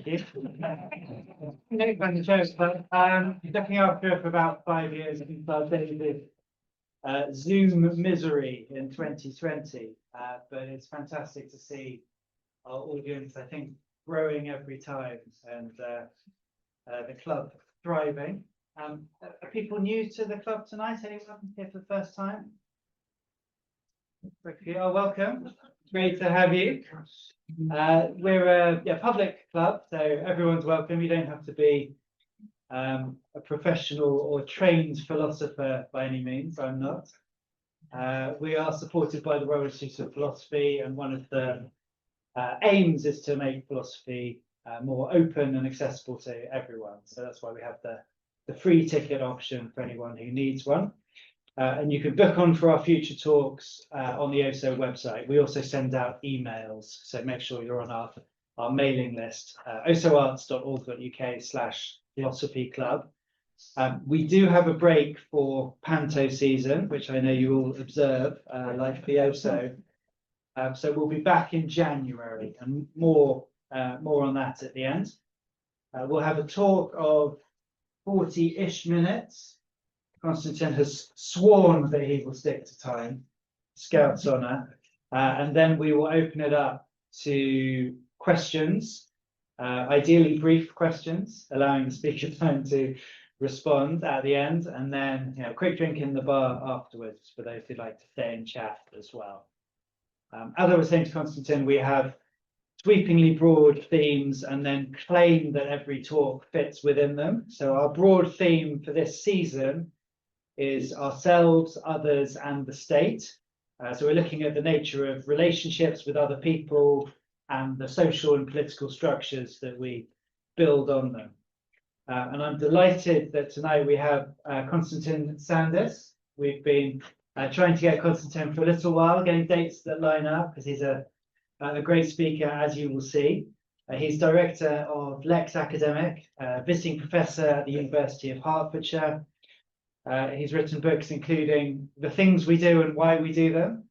you. No, thank you, Joe. But looking after it for about 5 years, I think I've dated Zoom misery in 2020. But it's fantastic to see our audience, I think, growing every time, and the club thriving. Are people new to the club tonight? Anyone here for the first time? Oh, welcome. Great to have you. We're a public club, so everyone's welcome. You don't have to be a professional or trained philosopher by any means. I'm not. We are supported by the Royal Institute of Philosophy, and one of the aims is to make philosophy more open and accessible to everyone. So that's why we have the free ticket option for anyone who needs one. And you can book on for our future talks on the OSO website. We also send out emails, so make sure you're on our mailing list, osoarts.org.uk/philosophy club. We do have a break for Panto season, which I know you all observe, like the OSO. So we'll be back in January, and more on that at the end. We'll have a talk of 40-ish minutes. Constantine has sworn that he will stick to time, Scout's honour, and then we will open it up to questions, ideally brief questions, allowing the speaker time to respond at the end, and then a quick drink in the bar afterwards for those who'd like to stay and chat as well. As I was saying to Constantine, we have sweepingly broad themes and then claim that every talk fits within them. So our broad theme for this season is ourselves, others, and the state. So we're looking at the nature of relationships with other people and the social and political structures that we build on them. And I'm delighted that tonight we have Constantine Sandis. We've been trying to get Constantine for a little while, getting dates that line up, because he's a great speaker, as you will see. He's director of Lex Academic, visiting professor at the University of Hertfordshire. He's written books including The Things We Do and Why We Do Them,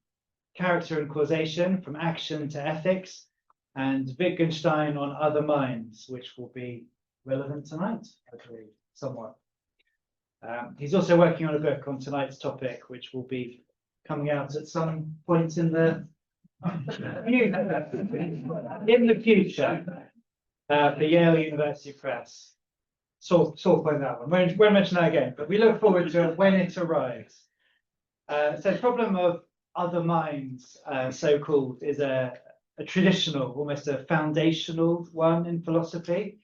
Character and Causation, From Action to Ethics, and Wittgenstein on Other Minds, which will be relevant tonight, I believe, somewhat. He's also working on a book on tonight's topic, which will be coming out at some point in the future for Yale University Press. So find that one. Won't mention that again, but we look forward to it when it arrives. So the problem of other minds, so-called, is a traditional, almost a foundational one in philosophy,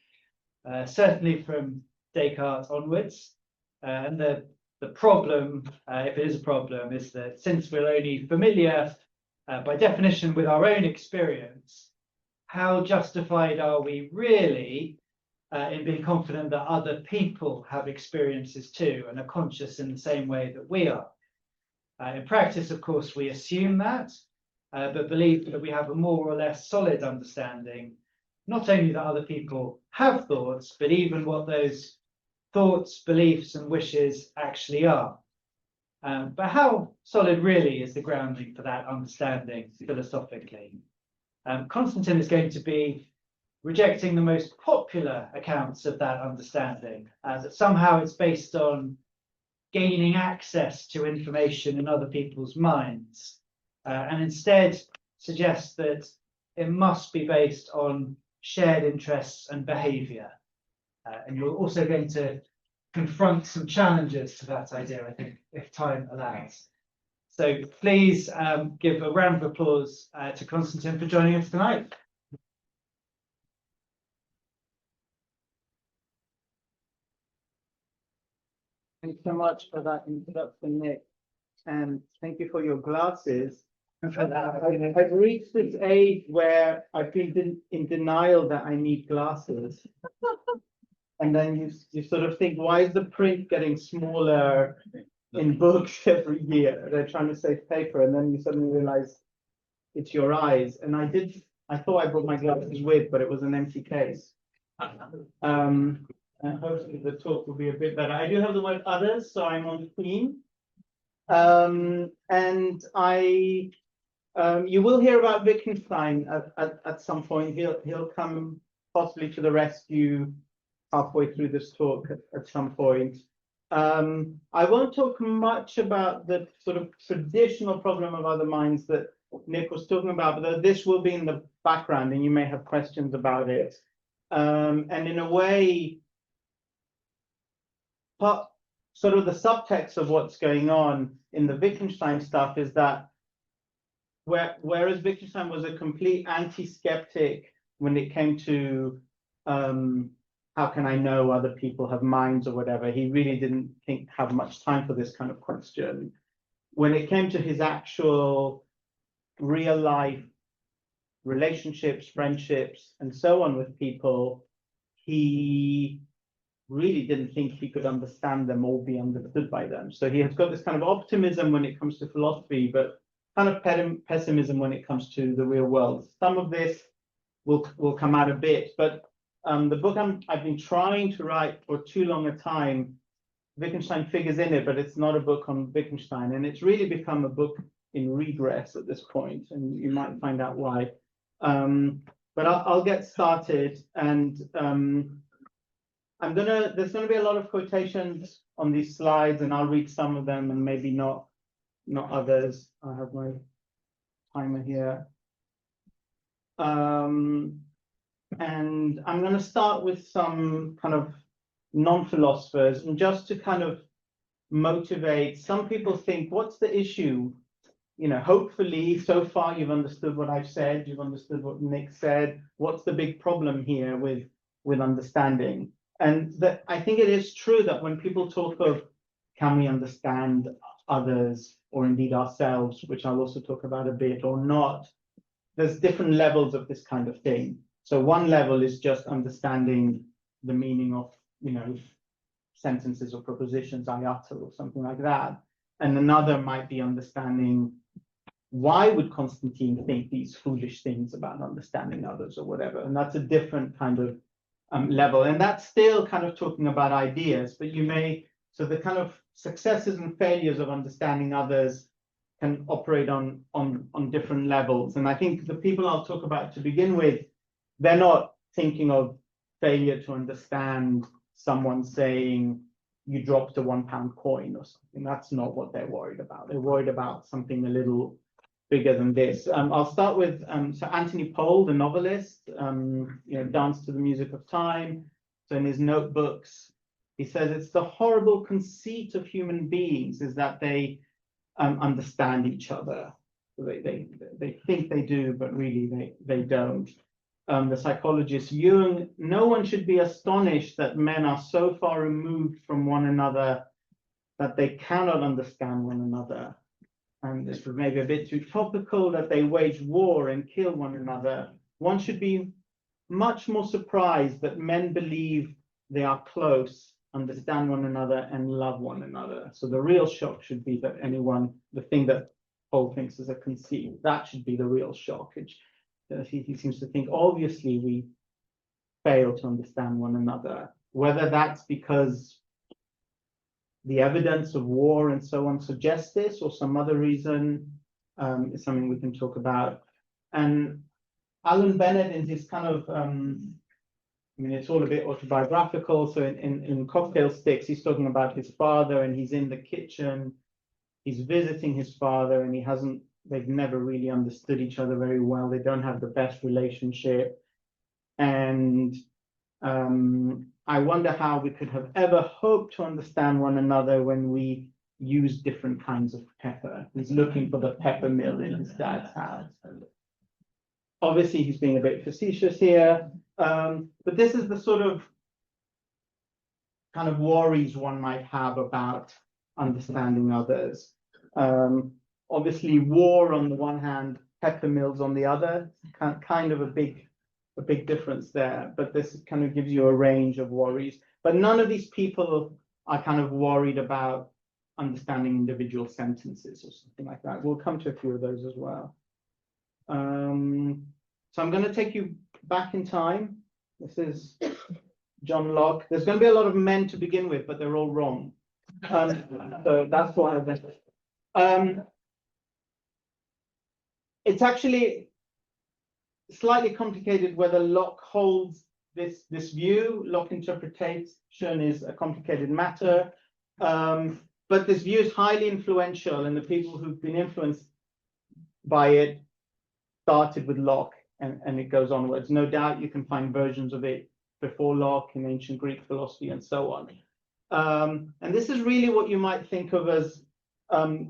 certainly from Descartes onwards. And the problem, if it is a problem, is that since we're only familiar by definition with our own experience, how justified are we really in being confident that other people have experiences too and are conscious in the same way that we are? In practice, of course, we assume that, but believe that we have a more or less solid understanding, not only that other people have thoughts, but even what those thoughts, beliefs, and wishes actually are. But how solid really is the grounding for that understanding philosophically? Constantine is going to be rejecting the most popular accounts of that understanding, that somehow it's based on gaining access to information in other people's minds, and instead suggests that it must be based on shared interests and behaviour. And you're also going to confront some challenges to that idea, I think, if time allows. So please give a round of applause to Constantine for joining us tonight. Thanks so much for that introduction, Nick, and thank you for your glasses. I've reached this age where I feel in denial that I need glasses. And then you sort of think, why is the print getting smaller in books every year? They're trying to save paper, and then you suddenly realize it's your eyes. And I thought I brought my glasses with, but it was an empty case. And hopefully the talk will be a bit better. I do have the word others, so I'm on theme. And you will hear about Wittgenstein at some point. He'll come possibly to the rescue halfway through this talk at some point. I won't talk much about the sort of traditional problem of other minds that Nick was talking about, but this will be in the background and you may have questions about it. And in a way, sort of the subtext of what's going on in the Wittgenstein stuff is that whereas Wittgenstein was a complete anti-skeptic when it came to how can I know other people have minds or whatever, he really didn't have much time for this kind of question. When it came to his actual real life relationships, friendships, and so on with people, he really didn't think he could understand them or be understood by them. So he has got this kind of optimism when it comes to philosophy, but kind of pessimism when it comes to the real world. Some of this will come out a bit, but the book I've been trying to write for too long a time, Wittgenstein figures in it, but it's not a book on Wittgenstein, and it's really become a book in regress at this point, and you might find out why. But I'll get started, and there's gonna be a lot of quotations on these slides, and I'll read some of them and maybe not others. I have my timer here. And I'm going to start with some kind of non-philosophers, and just to kind of motivate. Some people think, what's the issue? You know, hopefully so far you've understood what I've said, you've understood what Nick said. What's the big problem here with understanding? And that I think it is true that when people talk of can we understand others or indeed ourselves, which I'll also talk about a bit, or not, there's different levels of this kind of thing. So one level is just understanding the meaning of, you know, sentences or propositions I utter or something like that. And another might be understanding why would Constantine think these foolish things about understanding others or whatever. And that's a different kind of level. And that's still kind of talking about ideas, but so the kind of successes and failures of understanding others can operate on different levels. And I think the people I'll talk about to begin with, they're not thinking of failure to understand someone saying you dropped a £1 coin or something. That's not what they're worried about. They're worried about something a little bigger than this. I'll start with so Anthony Powell, the novelist, you know, Dance to the Music of Time. So in his notebooks, he says it's the horrible conceit of human beings is that they understand each other. They think they do, but really they don't. The psychologist Jung, no one should be astonished that men are so far removed from one another that they cannot understand one another. And this was maybe a bit too topical, that they wage war and kill one another. One should be much more surprised that men believe they are close, understand one another, and love one another. So the real shock should be that the thing that Paul thinks is a conceit, that should be the real shock. He seems to think, obviously, we fail to understand one another, whether that's because the evidence of war and so on suggests this, or some other reason, is something we can talk about. And Alan Bennett, in his kind of, I mean, it's all a bit autobiographical. So in Cocktail Sticks, he's talking about his father, and he's in the kitchen, he's visiting his father, and they've never really understood each other very well. They don't have the best relationship. And I wonder how we could have ever hoped to understand one another when we use different kinds of pepper. He's looking for the pepper mill in his dad's house. Obviously, he's being a bit facetious here, but this is the sort of kind of worries one might have about understanding others. Obviously, war on the one hand, pepper mills on the other, kind of a big difference there, but this kind of gives you a range of worries. But none of these people are kind of worried about understanding individual sentences or something like that. We'll come to a few of those as well. So I'm going to take you back in time. This is John Locke. There's going to be a lot of men to begin with, but they're all wrong. So that's why it's actually slightly complicated whether Locke holds this view, Locke interpretation is a complicated matter, but this view is highly influential, and the people who've been influenced by it started with Locke, and it goes onwards. No doubt you can find versions of it before Locke in ancient Greek philosophy and so on. And this is really what you might think of as,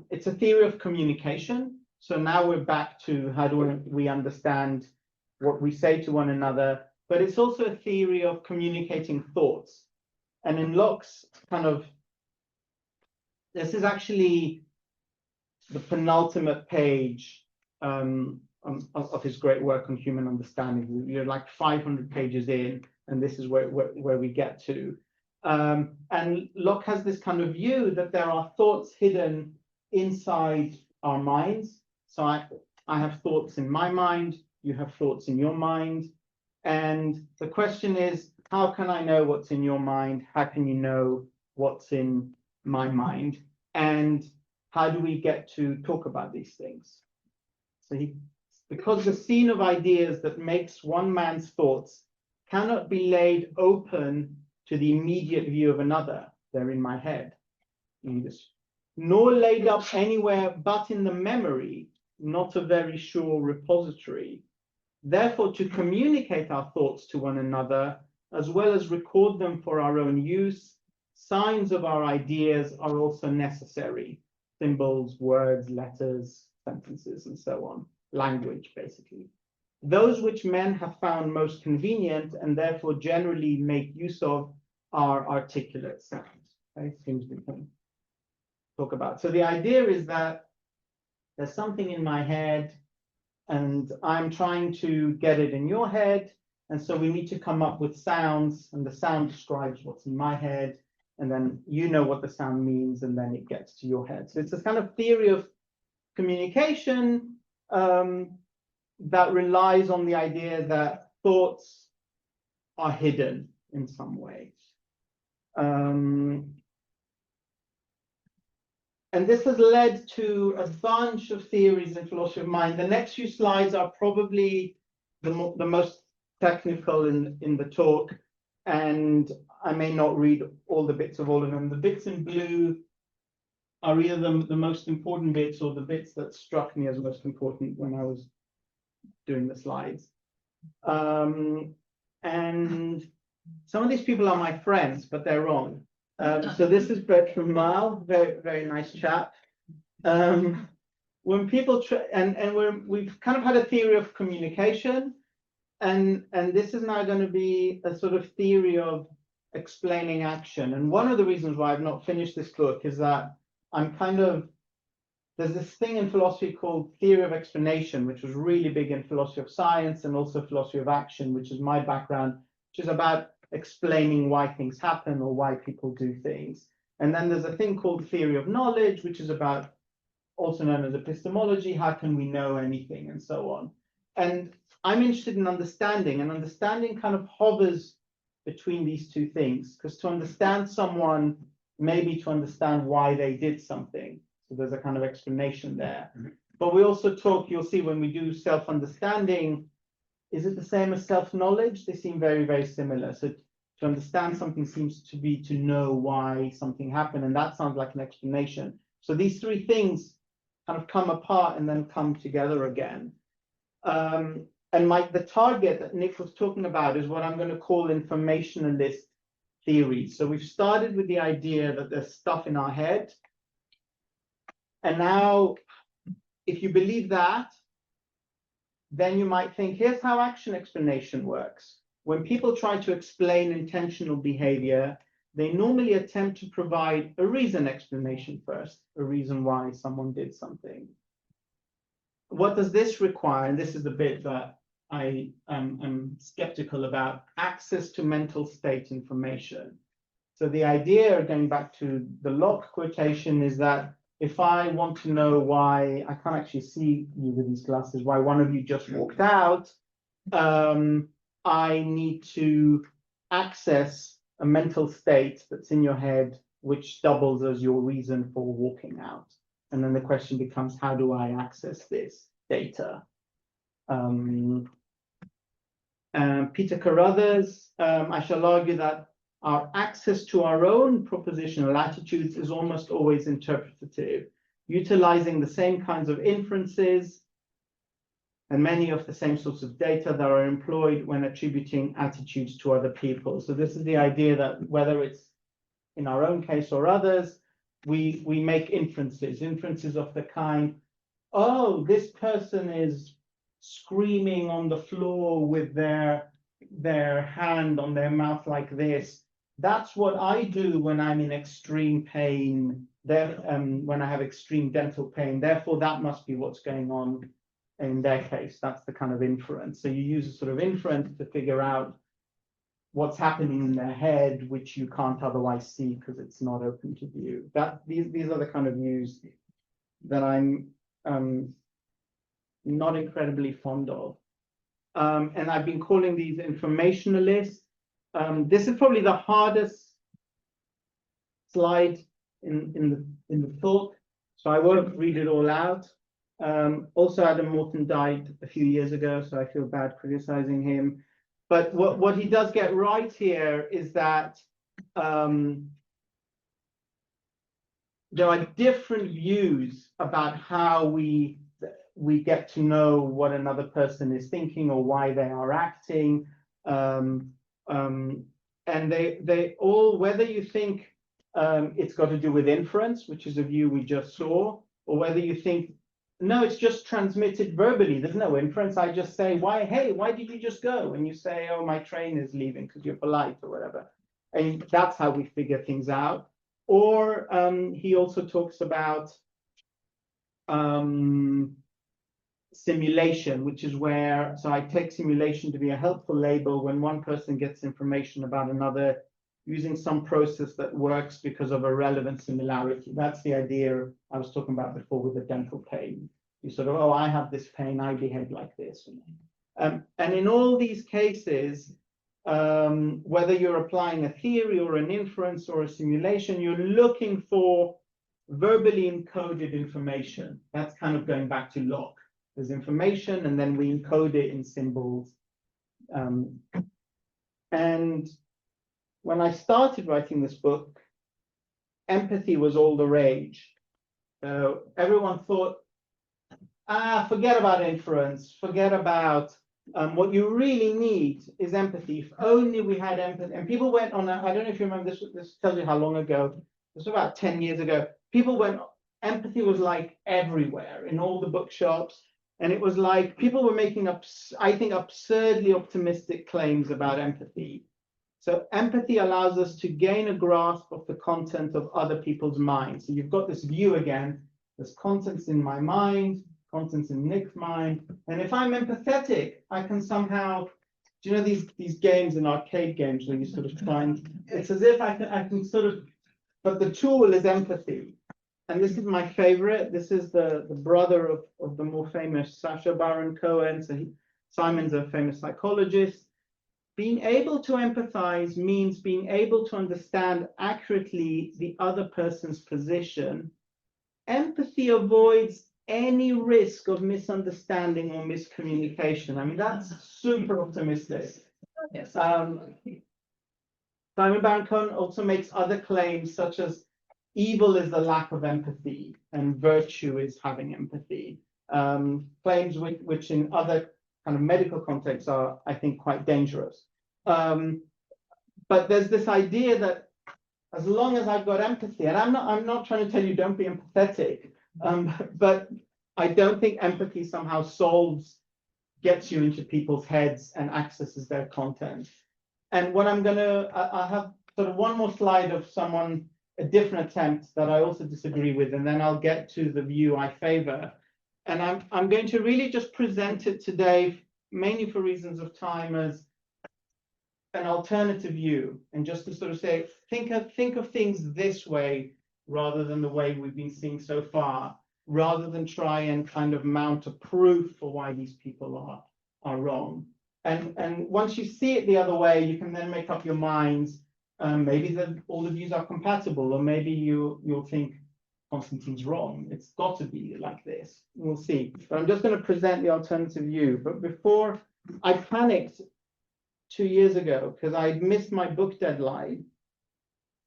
it's a theory of communication. So now we're back to how do we understand what we say to one another, but it's also a theory of communicating thoughts. And in Locke's this is actually the penultimate page of his great work on human understanding. You're like 500 pages in, and this is where we get to. And Locke has this kind of view that there are thoughts hidden inside our minds. So I have thoughts in my mind, you have thoughts in your mind. And the question is, how can I know what's in your mind? How can you know what's in my mind? And how do we get to talk about these things? So because the scene of ideas that makes one man's thoughts cannot be laid open to the immediate view of another, they're in my head, nor laid up anywhere but in the memory, not a very sure repository. Therefore, to communicate our thoughts to one another, as well as record them for our own use, signs of our ideas are also necessary. Symbols, words, letters, sentences, and so on. Language, basically. Those which men have found most convenient and therefore generally make use of are articulate sounds. Okay? Things we can talk about. So the idea is that there's something in my head and I'm trying to get it in your head. And so we need to come up with sounds, and the sound describes what's in my head. And then you know what the sound means, and then it gets to your head. So it's a kind of theory of communication that relies on the idea that thoughts are hidden in some way. And this has led to a bunch of theories in philosophy of mind. The next few slides are probably the most technical in the talk, and I may not read all the bits of all of them. The bits in blue are either the most important bits or the bits that struck me as most important when I was doing the slides. And some of these people are my friends, but they're wrong. So this is Bertram Mile, very, very nice chap. When people we've kind of had a theory of communication, and this is now going to be a sort of theory of explaining action. And one of the reasons why I've not finished this book is that there's this thing in philosophy called theory of explanation, which was really big in philosophy of science and also philosophy of action, which is my background, which is about explaining why things happen or why people do things. And then there's a thing called theory of knowledge, which is about, also known as epistemology, how can we know anything and so on. And I'm interested in understanding, and understanding kind of hovers between these two things, because to understand someone, maybe to understand why they did something. So there's a kind of explanation there. But we also talk, you'll see when we do self-understanding, is it the same as self-knowledge? They seem very, very similar. So to understand something seems to be to know why something happened, and that sounds like an explanation. So these three things kind of come apart and then come together again. And the target that Nick was talking about is what I'm going to call informationalist theory. So we've started with the idea that there's stuff in our head. And now, if you believe that, then you might think, here's how action explanation works. When people try to explain intentional behavior, they normally attempt to provide a reason explanation first, a reason why someone did something. What does this require? And this is the bit that I am skeptical about: access to mental state information. So the idea, going back to the Locke quotation, is that if I want to know why, I can't actually see you with these glasses, why one of you just walked out, I need to access a mental state that's in your head, which doubles as your reason for walking out. And then the question becomes, how do I access this data? And Peter Carruthers, I shall argue that our access to our own propositional attitudes is almost always interpretative, utilizing the same kinds of inferences and many of the same sorts of data that are employed when attributing attitudes to other people. So this is the idea that whether it's in our own case or others, we make inferences of the kind, oh, this person is screaming on the floor with their hand on their mouth like this. That's what I do when I'm in extreme pain, when I have extreme dental pain. Therefore, that must be what's going on in their case. That's the kind of inference. So you use a sort of inference to figure out what's happening in their head, which you can't otherwise see because it's not open to view. These are the kind of views that I'm not incredibly fond of. And I've been calling these informationalists. This is probably the hardest slide in the talk, so I won't read it all out. Also, Adam Morton died a few years ago, so I feel bad criticizing him. But what he does get right here is that there are different views about how we get to know what another person is thinking or why they are acting. And they all, whether you think it's got to do with inference, which is a view we just saw, or whether you think, no, it's just transmitted verbally, there's no inference, I just say, hey, why did you just go? And you say, oh, my train is leaving because you're polite or whatever. And that's how we figure things out. Or he also talks about simulation, which is where, so I take simulation to be a helpful label when one person gets information about another using some process that works because of a relevant similarity. That's the idea I was talking about before with the dental pain. You sort of, oh, I have this pain, I behave like this. And in all these cases, whether you're applying a theory or an inference or a simulation, you're looking for verbally encoded information. That's kind of going back to Locke. There's information, and then we encode it in symbols. And when I started writing this book, empathy was all the rage. So everyone thought, forget about inference, forget about what you really need is empathy. If only we had empathy. And people went on, I don't know if you remember this, this tells you how long ago, this was about 10 years ago. People went, empathy was like everywhere in all the bookshops. And it was like people were making up, I think, absurdly optimistic claims about empathy. So empathy allows us to gain a grasp of the content of other people's minds. So you've got this view again, there's contents in my mind, contents in Nick's mind. And if I'm empathetic, I can somehow, do you know these games in arcade games where you sort of find, it's as if I can sort of, but the tool is empathy. And this is my favorite. This is the brother of the more famous Sacha Baron Cohen. So Simon's a famous psychologist. Being able to empathize means being able to understand accurately the other person's position. Empathy avoids any risk of misunderstanding or miscommunication. I mean, that's super optimistic. Yes. Simon Baron Cohen also makes other claims, such as evil is the lack of empathy and virtue is having empathy. Claims which in other kind of medical contexts are, I think, quite dangerous. But there's this idea that as long as I've got empathy, and I'm not trying to tell you don't be empathetic, but I don't think empathy somehow gets you into people's heads and accesses their content. And what I have sort of one more slide of a different attempt that I also disagree with, and then I'll get to the view I favor. And I'm going to really just present it today, mainly for reasons of time, as an alternative view, and just to sort of say, think of things this way rather than the way we've been seeing so far, rather than try and kind of mount a proof for why these people are wrong. And once you see it the other way, you can then make up your minds. Maybe that all the views are compatible, or maybe you'll think Constantine's wrong. It's got to be like this. We'll see. But I'm just going to present the alternative view. But before, I panicked 2 years ago because I'd missed my book deadline,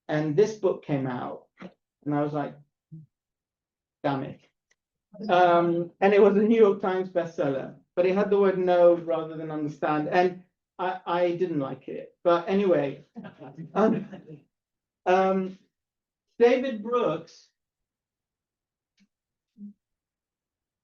and this book came out, and I was like, damn it. And it was a New York Times bestseller, but it had the word no rather than understand, and I didn't like it. But anyway, David Brooks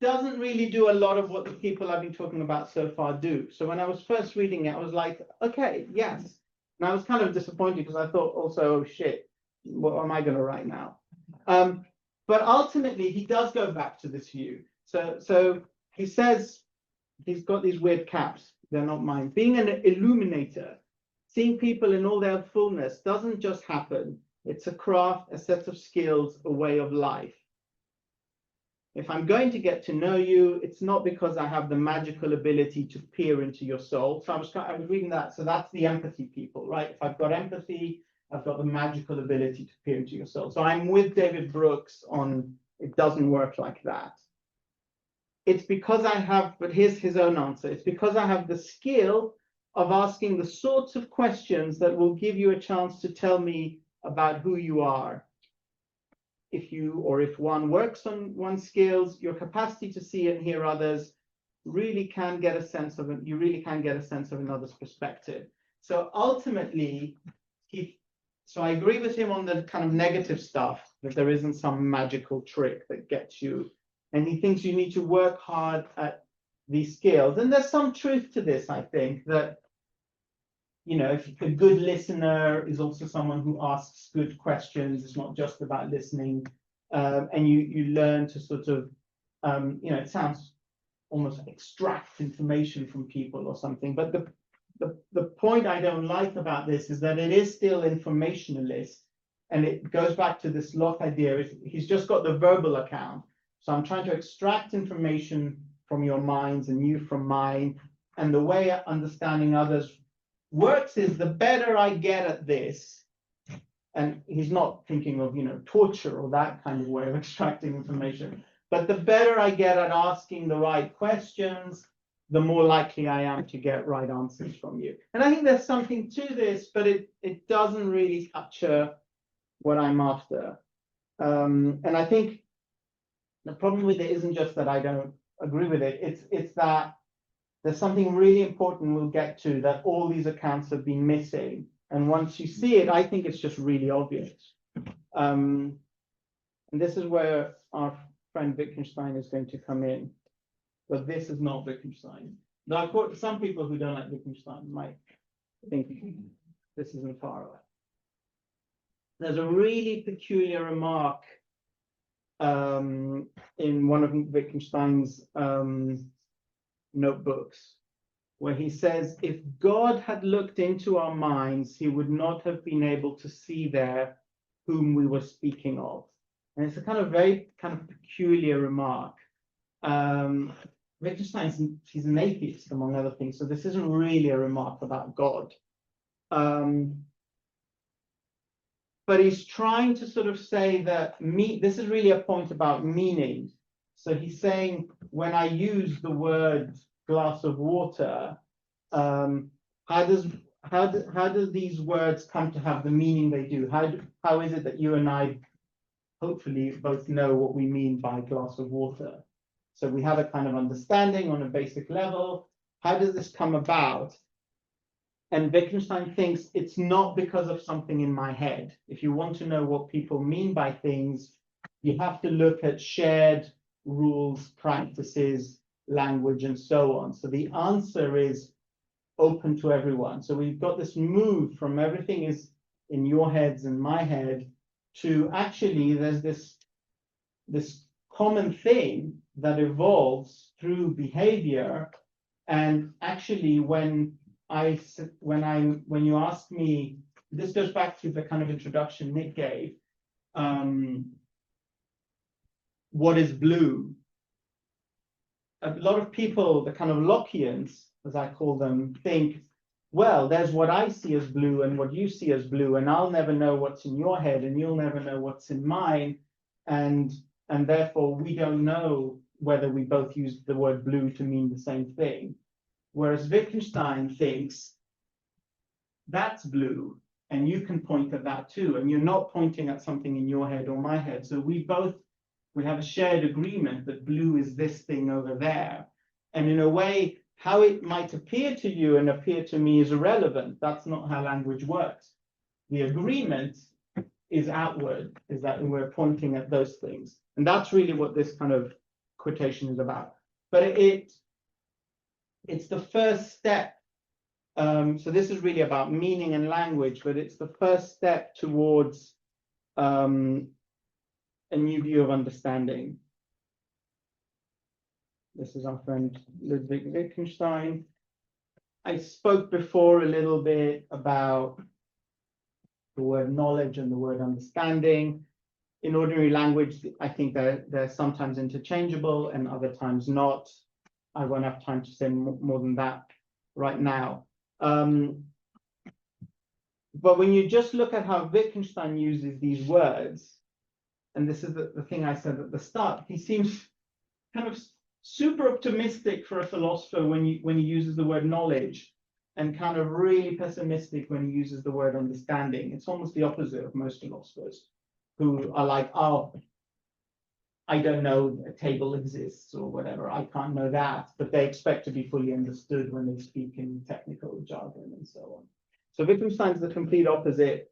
doesn't really do a lot of what the people I've been talking about so far do. So when I was first reading it, I was like, okay, yes. And I was kind of disappointed because I thought also, oh shit, what am I going to write now? But ultimately, he does go back to this view. So he says, he's got these weird caps. They're not mine. Being an illuminator, seeing people in all their fullness doesn't just happen. It's a craft, a set of skills, a way of life. If I'm going to get to know you, it's not because I have the magical ability to peer into your soul. So I was reading that. So that's the empathy people, right? If I've got empathy, I've got the magical ability to peer into your soul. So I'm with David Brooks on it doesn't work like that. It's because I have, but here's his own answer. It's because I have the skill of asking the sorts of questions that will give you a chance to tell me about who you are. If one works on one's skills, your capacity to see and hear others really can get a sense of it. You really can get a sense of another's perspective. So ultimately, so I agree with him on the kind of negative stuff, that there isn't some magical trick that gets you. And he thinks you need to work hard at these skills. And there's some truth to this, I think, that, you know, if a good listener is also someone who asks good questions, it's not just about listening. And you learn to sort of, you know, it sounds almost like extract information from people or something. But the point I don't like about this is that it is still informationalist. And it goes back to this Locke idea. He's just got the verbal account. So I'm trying to extract information from your minds and you from mine. And the way understanding others works is the better I get at this, and he's not thinking of, you know, torture or that kind of way of extracting information, but the better I get at asking the right questions, the more likely I am to get right answers from you. And I think there's something to this, but it doesn't really capture what I'm after. And I think the problem with it isn't just that I don't agree with it, it's that there's something really important we'll get to that all these accounts have been missing. And once you see it, I think it's just really obvious. And this is where our friend Wittgenstein is going to come in. But this is not Wittgenstein. Now, some people who don't like Wittgenstein might think this isn't far away. There's a really peculiar remark in one of Wittgenstein's notebooks, where he says, if God had looked into our minds, he would not have been able to see there whom we were speaking of. And it's a kind of very kind of peculiar remark. Wittgenstein, he's an atheist, among other things, so this isn't really a remark about God. But he's trying to sort of say that this is really a point about meaning. So he's saying, when I use the word glass of water, how do these words come to have the meaning they do? How is it that you and I hopefully both know what we mean by glass of water? So we have a kind of understanding on a basic level. How does this come about? And Wittgenstein thinks it's not because of something in my head. If you want to know what people mean by things, you have to look at shared rules, practices, language, and so on. So the answer is open to everyone. So we've got this move from everything is in your heads and my head to actually there's this common thing that evolves through behavior. And actually when you ask me, this goes back to the kind of introduction Nick gave, what is blue? A lot of people, the kind of Lockeans, as I call them, think, well, there's what I see as blue and what you see as blue, and I'll never know what's in your head, and you'll never know what's in mine, and therefore we don't know whether we both use the word blue to mean the same thing. Whereas Wittgenstein thinks that's blue, and you can point at that too, and you're not pointing at something in your head or my head. So we have a shared agreement that blue is this thing over there. And in a way, how it might appear to you and appear to me is irrelevant. That's not how language works. The agreement is outward, is that we're pointing at those things. And that's really what this kind of quotation is about. But it's the first step. So this is really about meaning and language, but it's the first step towards a new view of understanding. This is our friend Ludwig Wittgenstein. I spoke before a little bit about the word knowledge and the word understanding. In ordinary language, I think they're sometimes interchangeable and other times not. I won't have time to say more than that right now. But when you just look at how Wittgenstein uses these words, and this is the thing I said at the start, he seems kind of super optimistic for a philosopher when he uses the word knowledge, and kind of really pessimistic when he uses the word understanding. It's almost the opposite of most philosophers, who are like, oh, I don't know a table exists or whatever, I can't know that, but they expect to be fully understood when they speak in technical jargon and so on. So Wittgenstein's the complete opposite.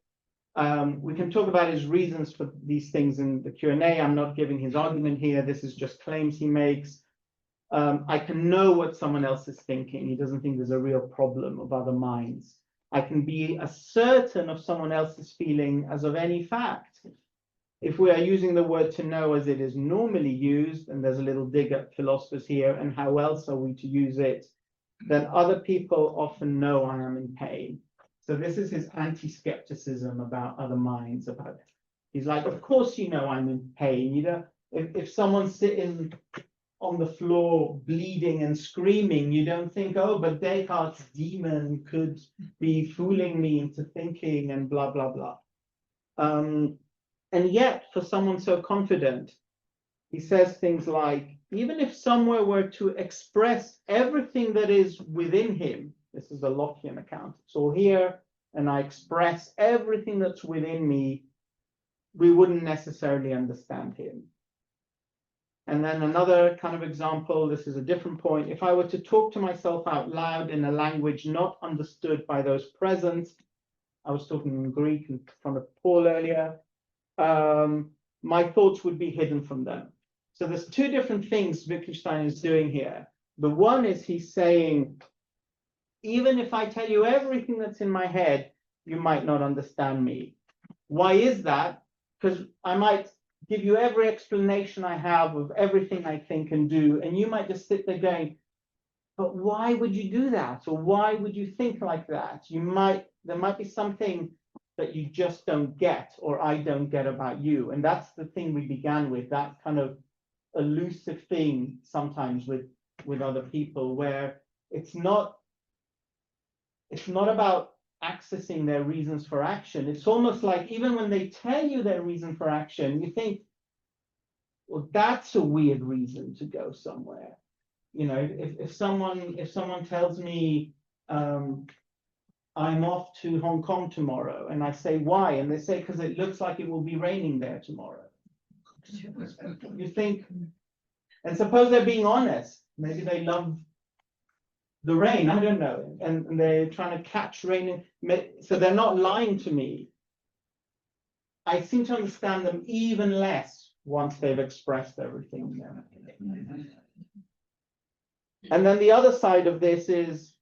We can talk about his reasons for these things in the Q&A. I'm not giving his argument here. This is just claims he makes. I can know what someone else is thinking. He doesn't think there's a real problem of other minds. I can be as certain of someone else's feeling as of any fact. If we are using the word to know as it is normally used, and there's a little dig at philosophers here, and how else are we to use it, then other people often know I am in pain. So this is his anti-skepticism about other minds. He's like, of course you know I'm in pain. You know, if someone's sitting on the floor bleeding and screaming, you don't think, oh, but Descartes' demon could be fooling me into thinking and blah, blah, blah. And yet, for someone so confident, he says things like, even if someone were to express everything that is within him, this is a Lockean account, it's all here, and I express everything that's within me, we wouldn't necessarily understand him. And then another kind of example, this is a different point. If I were to talk to myself out loud in a language not understood by those present, I was talking in Greek in front of Paul earlier, my thoughts would be hidden from them. So there's two different things Wittgenstein is doing here. The one is he's saying, even if I tell you everything that's in my head, you might not understand me. Why is that? Because I might give you every explanation I have of everything I think and do, and you might just sit there going, but why would you do that? Or why would you think like that? There might be something that you just don't get, or I don't get about you. And that's the thing we began with, that kind of elusive thing sometimes with other people, where it's not about accessing their reasons for action. It's almost like even when they tell you their reason for action, you think, well, that's a weird reason to go somewhere. You know, if someone tells me I'm off to Hong Kong tomorrow, and I say why, and they say because it looks like it will be raining there tomorrow. You think, and suppose they're being honest, maybe they love the rain, I don't know, and they're trying to catch rain, so they're not lying to me. I seem to understand them even less once they've expressed everything. And then the other side of this is,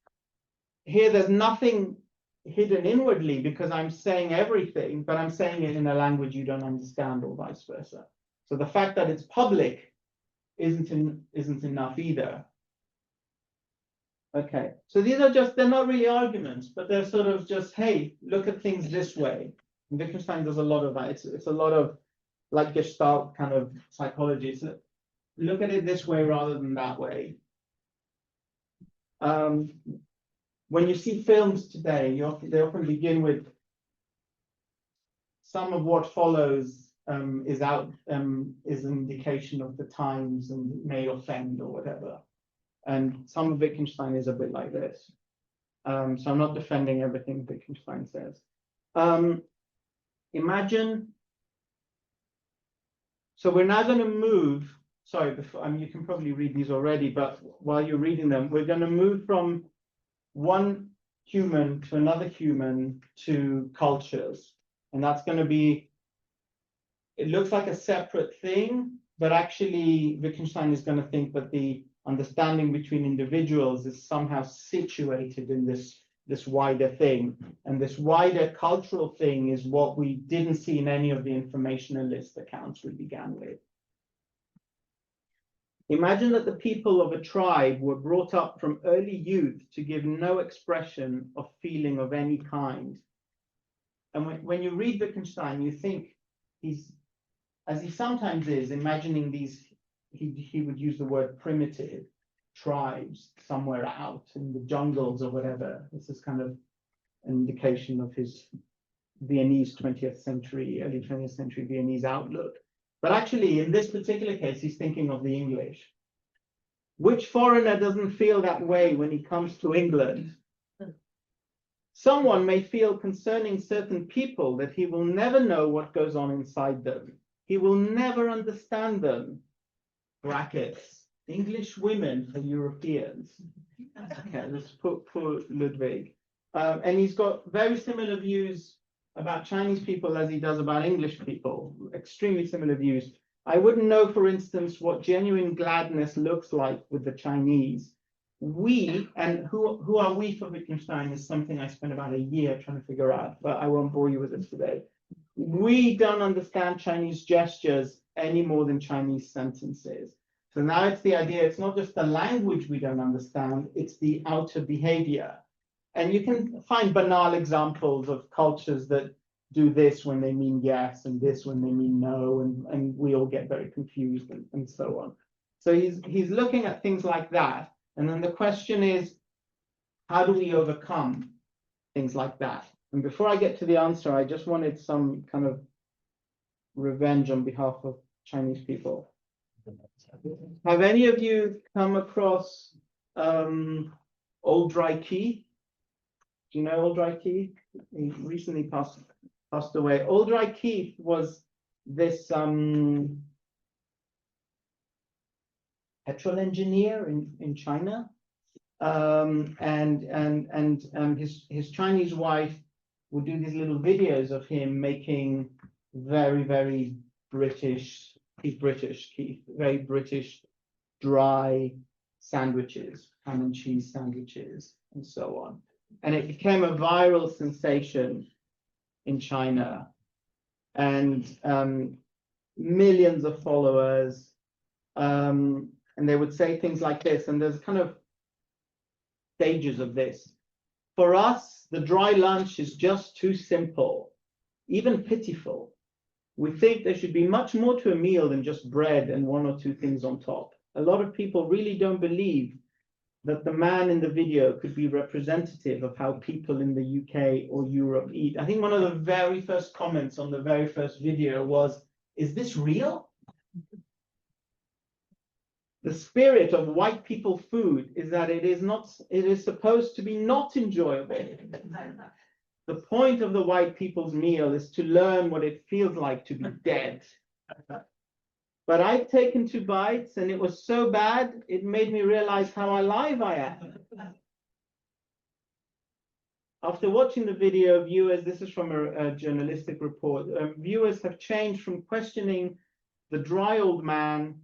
here there's nothing hidden inwardly because I'm saying everything, but I'm saying it in a language you don't understand, or vice versa. So the fact that it's public isn't enough either. Okay, so these are just, they're not really arguments, but they're sort of just, hey, look at things this way. And Wittgenstein does a lot of that. It's a lot of like Gestalt kind of psychology. So look at it this way rather than that way. When you see films today, they often begin with some of what follows is an indication of the times and may offend or whatever. And some of Wittgenstein is a bit like this. So I'm not defending everything Wittgenstein says. Imagine, so we're now going to move, sorry, before, you can probably read these already, but while you're reading them, we're going to move from one human to another human to cultures. And that's going to be, it looks like a separate thing, but actually Wittgenstein is going to think that the understanding between individuals is somehow situated in this wider thing. And this wider cultural thing is what we didn't see in any of the informationalist accounts we began with. Imagine that the people of a tribe were brought up from early youth to give no expression of feeling of any kind. And when you read Wittgenstein, you think he's, as he sometimes is, imagining these, he would use the word primitive tribes somewhere out in the jungles or whatever. This is kind of an indication of his Viennese 20th century, early 20th century Viennese outlook. But actually, in this particular case, he's thinking of the English. Which foreigner doesn't feel that way when he comes to England? Someone may feel concerning certain people that he will never know what goes on inside them. He will never understand them. Brackets. English women for Europeans. Okay, let's put Ludwig. And he's got very similar views about Chinese people as he does about English people. Extremely similar views. I wouldn't know, for instance, what genuine gladness looks like with the Chinese. We, and who are we for Wittgenstein is something I spent about a year trying to figure out, but I won't bore you with it today. We don't understand Chinese gestures any more than Chinese sentences. So now it's the idea, it's not just the language we don't understand, it's the outer behavior. And you can find banal examples of cultures that do this when they mean yes, and this when they mean no, and we all get very confused and so on. So he's looking at things like that. And then the question is, how do we overcome things like that? And before I get to the answer, I just wanted some kind of revenge on behalf of Chinese people. Have any of you come across Old Dry Key? Do you know Old Dry Key? He recently passed away. Old Dry Key was this petrol engineer in China, and his Chinese wife would do these little videos of him making very, very British, very British dry sandwiches, ham and cheese sandwiches, and so on. And it became a viral sensation in China, and millions of followers. And they would say things like this, and there's kind of stages of this. For us, the dry lunch is just too simple, even pitiful. We think there should be much more to a meal than just bread and one or two things on top. A lot of people really don't believe that the man in the video could be representative of how people in the UK or Europe eat. I think one of the very first comments on the very first video was, "Is this real?" The spirit of white people food is that it is supposed to be not enjoyable. The point of the white people's meal is to learn what it feels like to be dead. But I've taken 2 bites and it was so bad, it made me realize how alive I am. After watching the video, viewers, this is from a journalistic report, viewers have changed from questioning the dry old man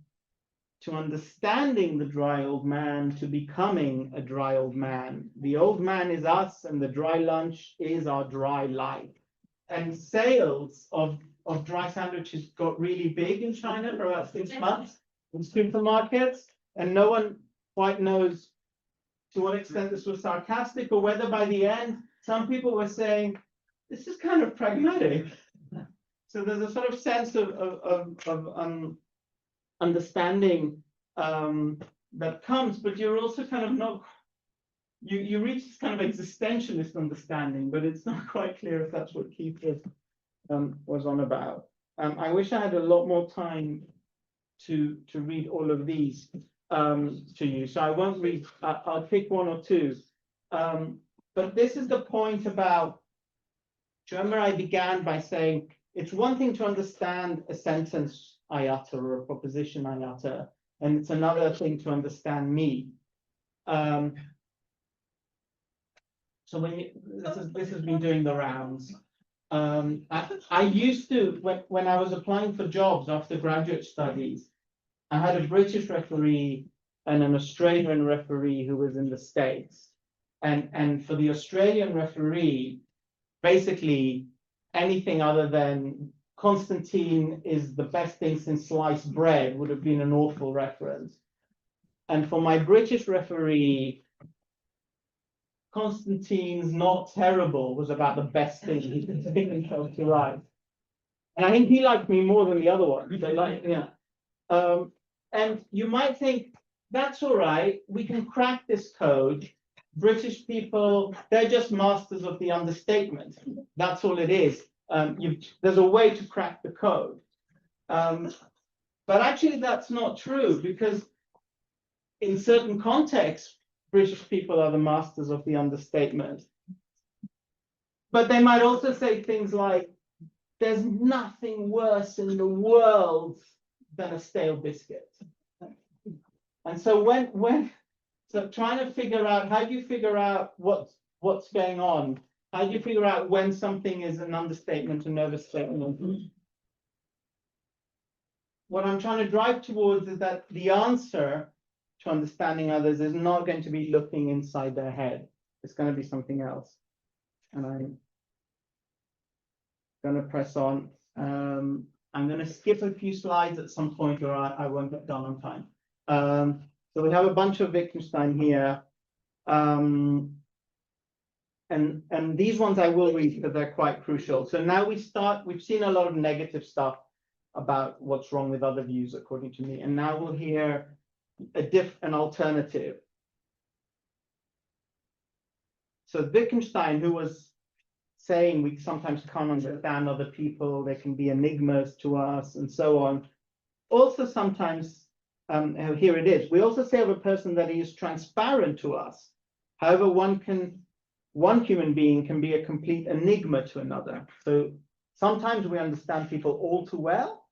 to understanding the dry old man to becoming a dry old man. The old man is us and the dry lunch is our dry life. And sales of dry sandwiches got really big in China for about 6 months in supermarkets, and no one quite knows to what extent this was sarcastic or whether by the end some people were saying, this is kind of pragmatic. So there's a sort of sense of understanding that comes, but you're also kind of not, you reach this kind of existentialist understanding, but it's not quite clear if that's what Keith was on about. I wish I had a lot more time to read all of these to you, so I won't read, I'll pick 1 or 2. But this is the point about, do you remember I began by saying, it's one thing to understand a sentence I utter or a proposition I utter, and it's another thing to understand me. So when this has been doing the rounds. I used to, when I was applying for jobs after graduate studies, I had a British referee and an Australian referee who was in the States. And for the Australian referee, basically anything other than Constantine is the best thing since sliced bread would have been an awful reference. And for my British referee, Constantine's not terrible was about the best thing he could think himself to write. And I think he liked me more than the other one. So like, yeah. And you might think, that's all right, we can crack this code. British people, they're just masters of the understatement. That's all it is. There's a way to crack the code. But actually, that's not true, because in certain contexts, British people are the masters of the understatement. But they might also say things like, there's nothing worse in the world than a stale biscuit. And so so trying to figure out, how do you figure out what's going on? How do you figure out when something is an understatement, an overstatement? What I'm trying to drive towards is that the answer to understanding others is not going to be looking inside their head. It's going to be something else. And I'm going to press on. I'm going to skip a few slides at some point, or I won't get done on time. So we have a bunch of Wittgenstein here. And these ones I will read because they're quite crucial. So now we've seen a lot of negative stuff about what's wrong with other views, according to me. And now we'll hear an alternative. So Wittgenstein, who was saying we sometimes can't understand other people, they can be enigmas to us and so on. Also sometimes, here it is, we also say of a person that he is transparent to us. However, one human being can be a complete enigma to another. So sometimes we understand people all too well,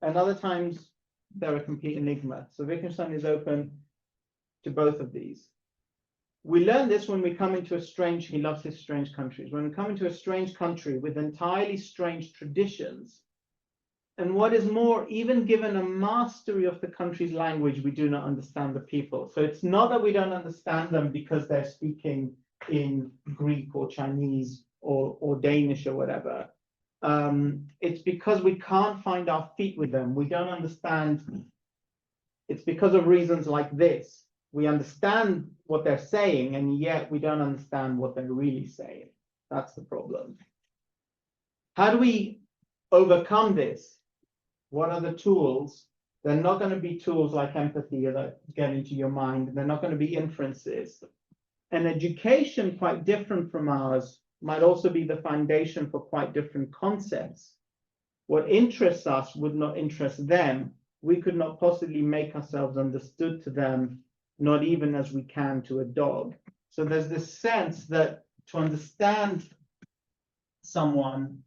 and other times they're a complete enigma. So Wittgenstein is open to both of these. We learn this when we come into he loves his strange countries. When we come into a strange country with entirely strange traditions, and what is more, even given a mastery of the country's language, we do not understand the people. So it's not that we don't understand them because they're speaking in Greek or Chinese or Danish or whatever. It's because we can't find our feet with them. We don't understand. It's because of reasons like this. We understand what they're saying, and yet we don't understand what they're really saying. That's the problem. How do we overcome this? What are the tools? They're not going to be tools like empathy that get into your mind. They're not going to be inferences. An education quite different from ours might also be the foundation for quite different concepts. What interests us would not interest them. We could not possibly make ourselves understood to them, not even as we can to a dog. So there's this sense that to understand someone,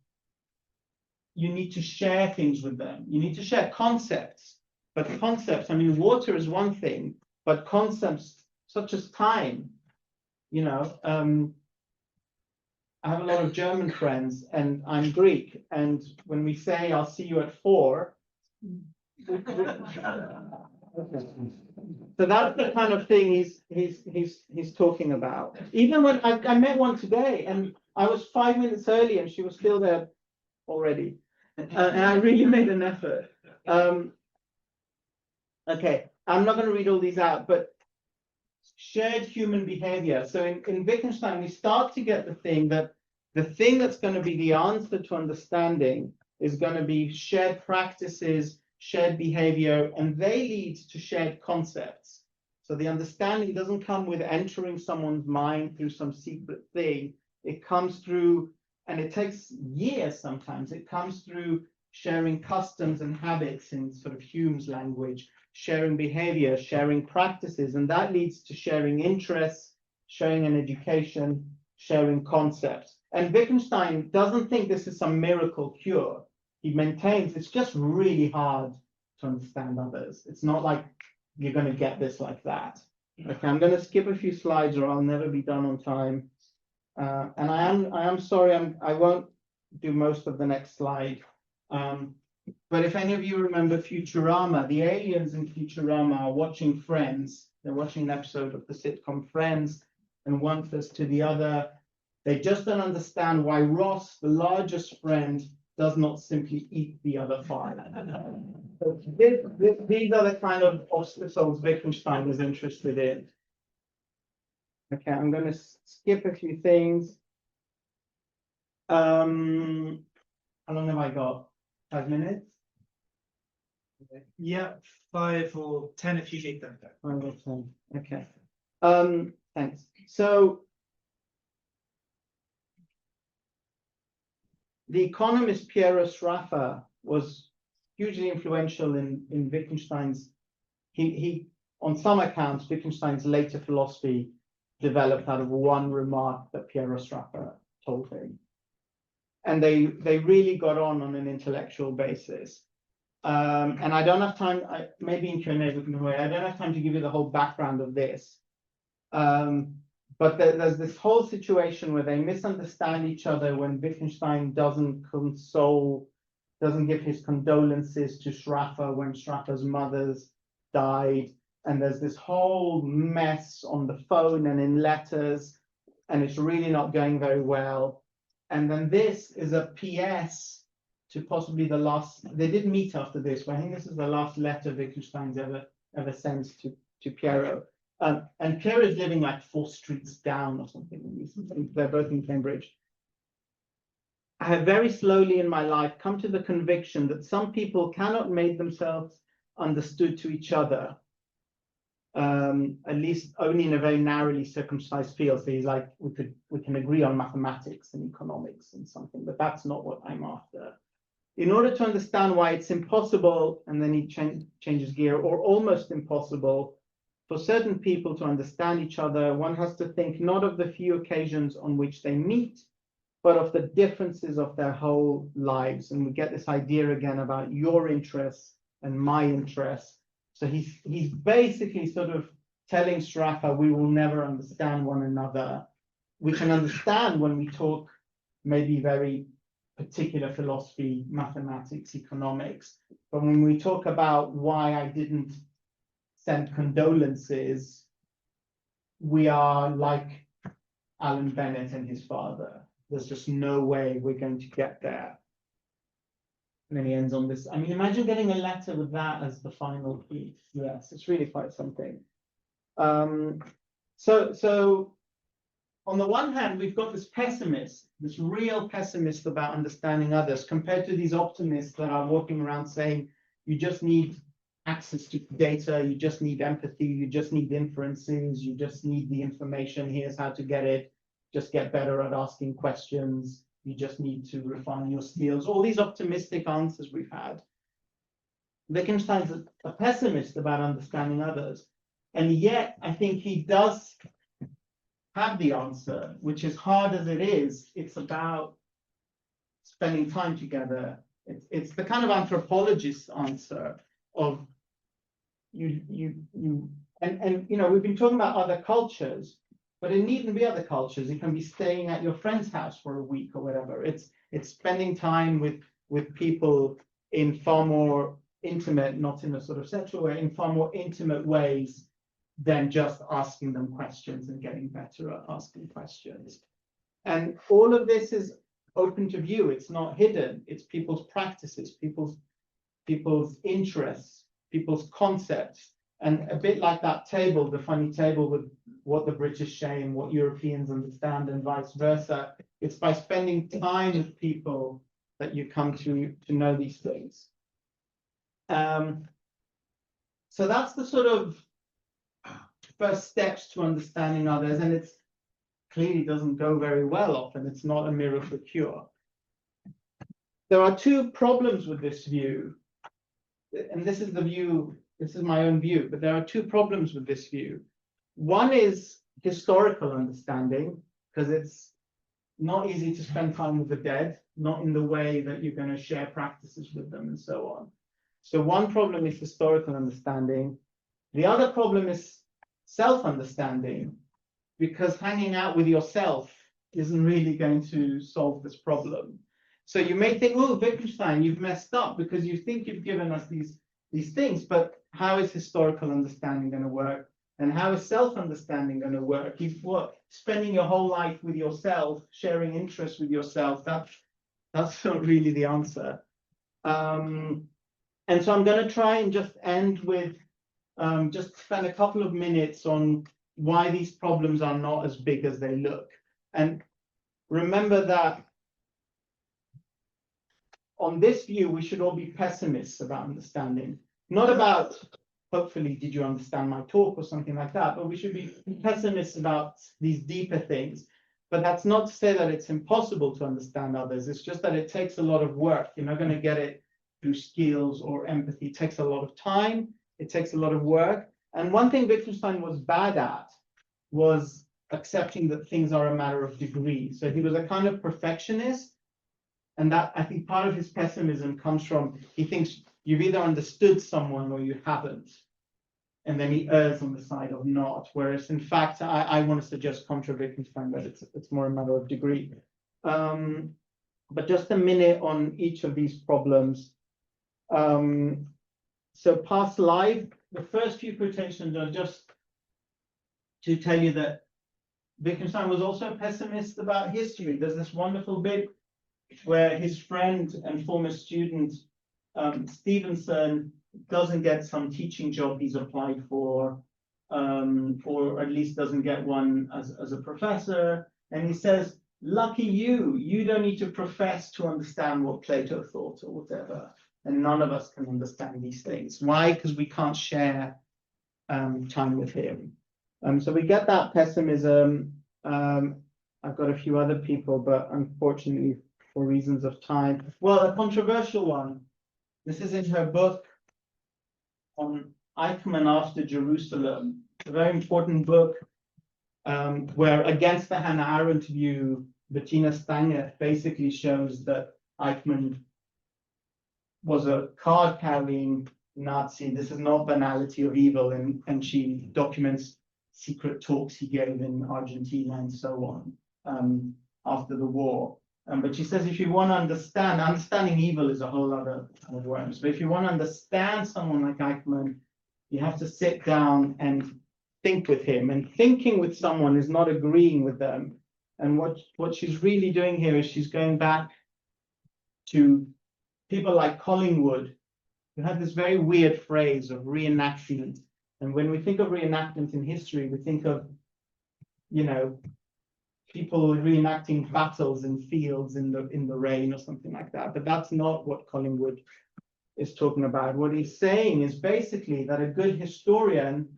you need to share things with them. You need to share concepts. But concepts, I mean, water is one thing, but concepts such as time, I have a lot of German friends, and I'm Greek. And when we say, I'll see you at 4, so that's the kind of thing he's talking about. Even when I met one today, and I was 5 minutes early, and she was still there already, and I really made an effort. Okay, I'm not going to read all these out, but shared human behavior. So in Wittgenstein, we start to get the thing that's going to be the answer to understanding is going to be shared practices, shared behavior, and they lead to shared concepts. So the understanding doesn't come with entering someone's mind through some secret thing. It comes through, and it takes years sometimes, it comes through sharing customs and habits in sort of Hume's language, sharing behavior, sharing practices, and that leads to sharing interests, sharing an education, sharing concepts. And Wittgenstein doesn't think this is some miracle cure. He maintains it's just really hard to understand others. It's not like you're going to get this like that. Okay, I'm going to skip a few slides or I'll never be done on time. And I am sorry, I won't do most of the next slide. But if any of you remember Futurama, the aliens in Futurama are watching Friends. They're watching an episode of the sitcom Friends, and one says to the other, they just don't understand why Ross, the largest friend, does not simply eat the other 5. So these are the kind of obstacles Wittgenstein was interested in. Okay, I'm going to skip a few things. How long have I got? 5 minutes? Yeah, 5 or 10 if you need them. 5 or 10. Okay. Thanks. So the economist Piero Sraffa was hugely influential in Wittgenstein's. He on some accounts, Wittgenstein's later philosophy developed out of one remark that Piero Sraffa told him. And they really got on an intellectual basis. And I don't have time, maybe in Q&A we can wait. I don't have time to give you the whole background of this. But there's this whole situation where they misunderstand each other when Wittgenstein doesn't give his condolences to Sraffa when Sraffa's mother's died. And there's this whole mess on the phone and in letters, and it's really not going very well. And then this is a PS to possibly the last, they did meet after this, but I think this is the last letter Wittgenstein's ever sent to Piero. And Piero is living like 4 streets down or something. They're both in Cambridge. I have very slowly in my life come to the conviction that some people cannot make themselves understood to each other, at least only in a very narrowly circumcised field. So he's like, we can agree on mathematics and economics and something, but that's not what I'm after. In order to understand why it's impossible, and then he changes gear, or almost impossible, for certain people to understand each other, one has to think not of the few occasions on which they meet, but of the differences of their whole lives. And we get this idea again about your interests and my interests. So he's basically sort of telling Sraffa, we will never understand one another. We can understand when we talk maybe very particular philosophy, mathematics, economics. But when we talk about why I didn't send condolences, we are like Alan Bennett and his father. There's just no way we're going to get there. And then he ends on this. I mean, imagine getting a letter with that as the final piece. Yes, it's really quite something. So on the one hand, we've got this pessimist, this real pessimist about understanding others, compared to these optimists that are walking around saying, you just need access to data, you just need empathy, you just need inferences, you just need the information, here's how to get it, just get better at asking questions, you just need to refine your skills, all these optimistic answers we've had. Wittgenstein's a pessimist about understanding others, and yet I think he does have the answer, which is hard as it is, it's about spending time together. It's the kind of anthropologist answer of and you know, we've been talking about other cultures, but it needn't be other cultures. It can be staying at your friend's house for a week or whatever. It's spending time with people in far more intimate, not in a sort of sexual way, in far more intimate ways than just asking them questions and getting better at asking questions. And all of this is open to view. It's not hidden. It's people's practices, people's interests, people's concepts. And a bit like that table, the funny table with what the British say and what Europeans understand and vice versa. It's by spending time with people that you come to know these things. So that's the sort of first steps to understanding others, and it's clearly doesn't go very well often. It's not a miracle cure. There are 2 problems with this view, and this is the view, this is my own view, but there are 2 problems with this view. One is historical understanding, because not easy to spend time with the dead, not in the way that you're going to share practices with them and so on. So one problem is historical understanding. The other problem is self-understanding, because hanging out with yourself isn't really going to solve this problem. So you may think, oh, Wittgenstein, you've messed up because you think you've given us these things, but how is historical understanding going to work? And how is self-understanding going to work? If what spending your whole life with yourself, sharing interests with yourself, that's not really the answer. And so I'm going to try and just end with just spend a couple of minutes on why these problems are not as big as they look. And remember that on this view, we should all be pessimists about understanding, not about, hopefully, did you understand my talk or something like that, but we should be pessimists about these deeper things. But that's not to say that it's impossible to understand others. It's just that it takes a lot of work. You're not going to get it through skills or empathy. It takes a lot of time. It takes a lot of work. And one thing Wittgenstein was bad at was accepting that things are a matter of degree. So he was a kind of perfectionist. And that, I think, part of his pessimism comes from, he thinks you've either understood someone or you haven't. And then he errs on the side of not. Whereas, in fact, I want to suggest contra Wittgenstein that it's more a matter of degree. But just a minute on each of these problems. So past life, the first few quotations are just to tell you that Wittgenstein was also a pessimist about history. There's this wonderful bit where his friend and former student Stevenson doesn't get some teaching job he's applied for, or at least doesn't get one as a professor. And he says, lucky you, you don't need to profess to understand what Plato thought or whatever. And none of us can understand these things. Why? Because we can't share time with him. So we get that pessimism. I've got a few other people, but unfortunately, for reasons of time. Well, a controversial one. This is in her book on Eichmann after Jerusalem. It's a very important book where, against the Hannah Arendt view, Bettina Stange basically shows that Eichmann was a card-carrying Nazi. This is not banality of evil, and she documents secret talks he gave in Argentina and so on after the war. But she says if you want to understanding evil is a whole other kind of worms. But if you want to understand someone like Eichmann, you have to sit down and think with him. And thinking with someone is not agreeing with them. And what she's really doing here is she's going back to people like Collingwood, who had this very weird phrase of reenactment. And when we think of reenactment in history, we think of, people reenacting battles in fields in the rain or something like that. But that's not what Collingwood is talking about. What he's saying is basically that a good historian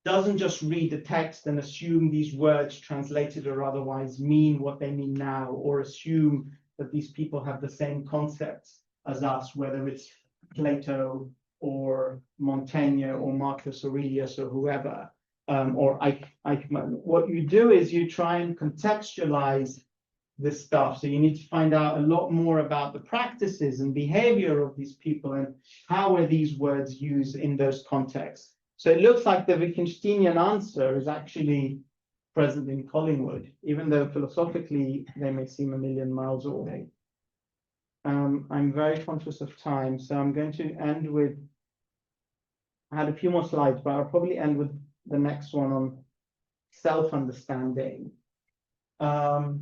doesn't just read the text and assume these words translated or otherwise mean what they mean now, or assume that these people have the same concepts as us, whether it's Plato or Montaigne or Marcus Aurelius or whoever. Or Eichmann. What you do is you try and contextualize this stuff. So you need to find out a lot more about the practices and behavior of these people and how are these words used in those contexts. So it looks like the Wittgensteinian answer is actually present in Collingwood, even though philosophically they may seem a million miles away. I'm very conscious of time, so I'm going to end with, I had a few more slides, but I'll probably end with the next one on self-understanding. So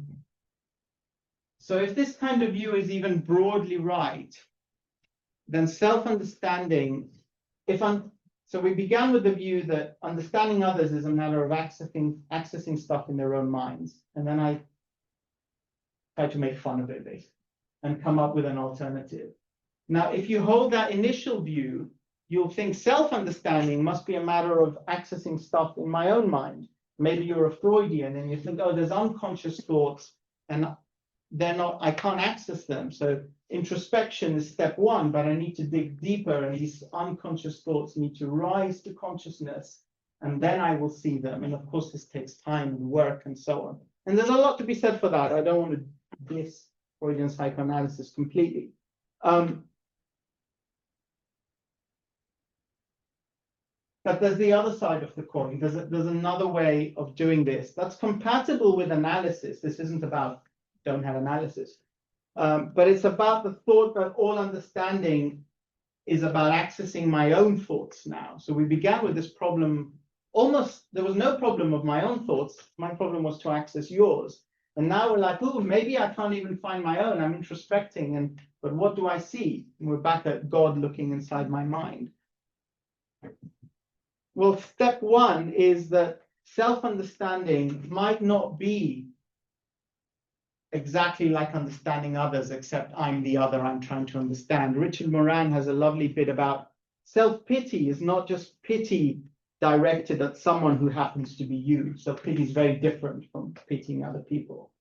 if this kind of view is even broadly right, then self-understanding, so we began with the view that understanding others is a matter of accessing stuff in their own minds. And then I tried to make fun of it, basically, and come up with an alternative. Now, if you hold that initial view, you'll think self-understanding must be a matter of accessing stuff in my own mind. Maybe you're a Freudian and you think, oh, there's unconscious thoughts and I can't access them. So introspection is step one, but I need to dig deeper and these unconscious thoughts need to rise to consciousness and then I will see them. And of course, this takes time and work and so on. And there's a lot to be said for that. I don't want to diss Freudian psychoanalysis completely. But there's the other side of the coin. There's another way of doing this that's compatible with analysis. This isn't about don't have analysis, but it's about the thought that all understanding is about accessing my own thoughts now. So we began with this problem. Almost there was no problem of my own thoughts. My problem was to access yours. And now we're like, oh, maybe I can't even find my own. I'm introspecting, but what do I see? And we're back at God looking inside my mind. Well, step one is that self-understanding might not be exactly like understanding others, except I'm the other I'm trying to understand. Richard Moran has a lovely bit about self-pity is not just pity directed at someone who happens to be you. Self-pity is very different from pitying other people.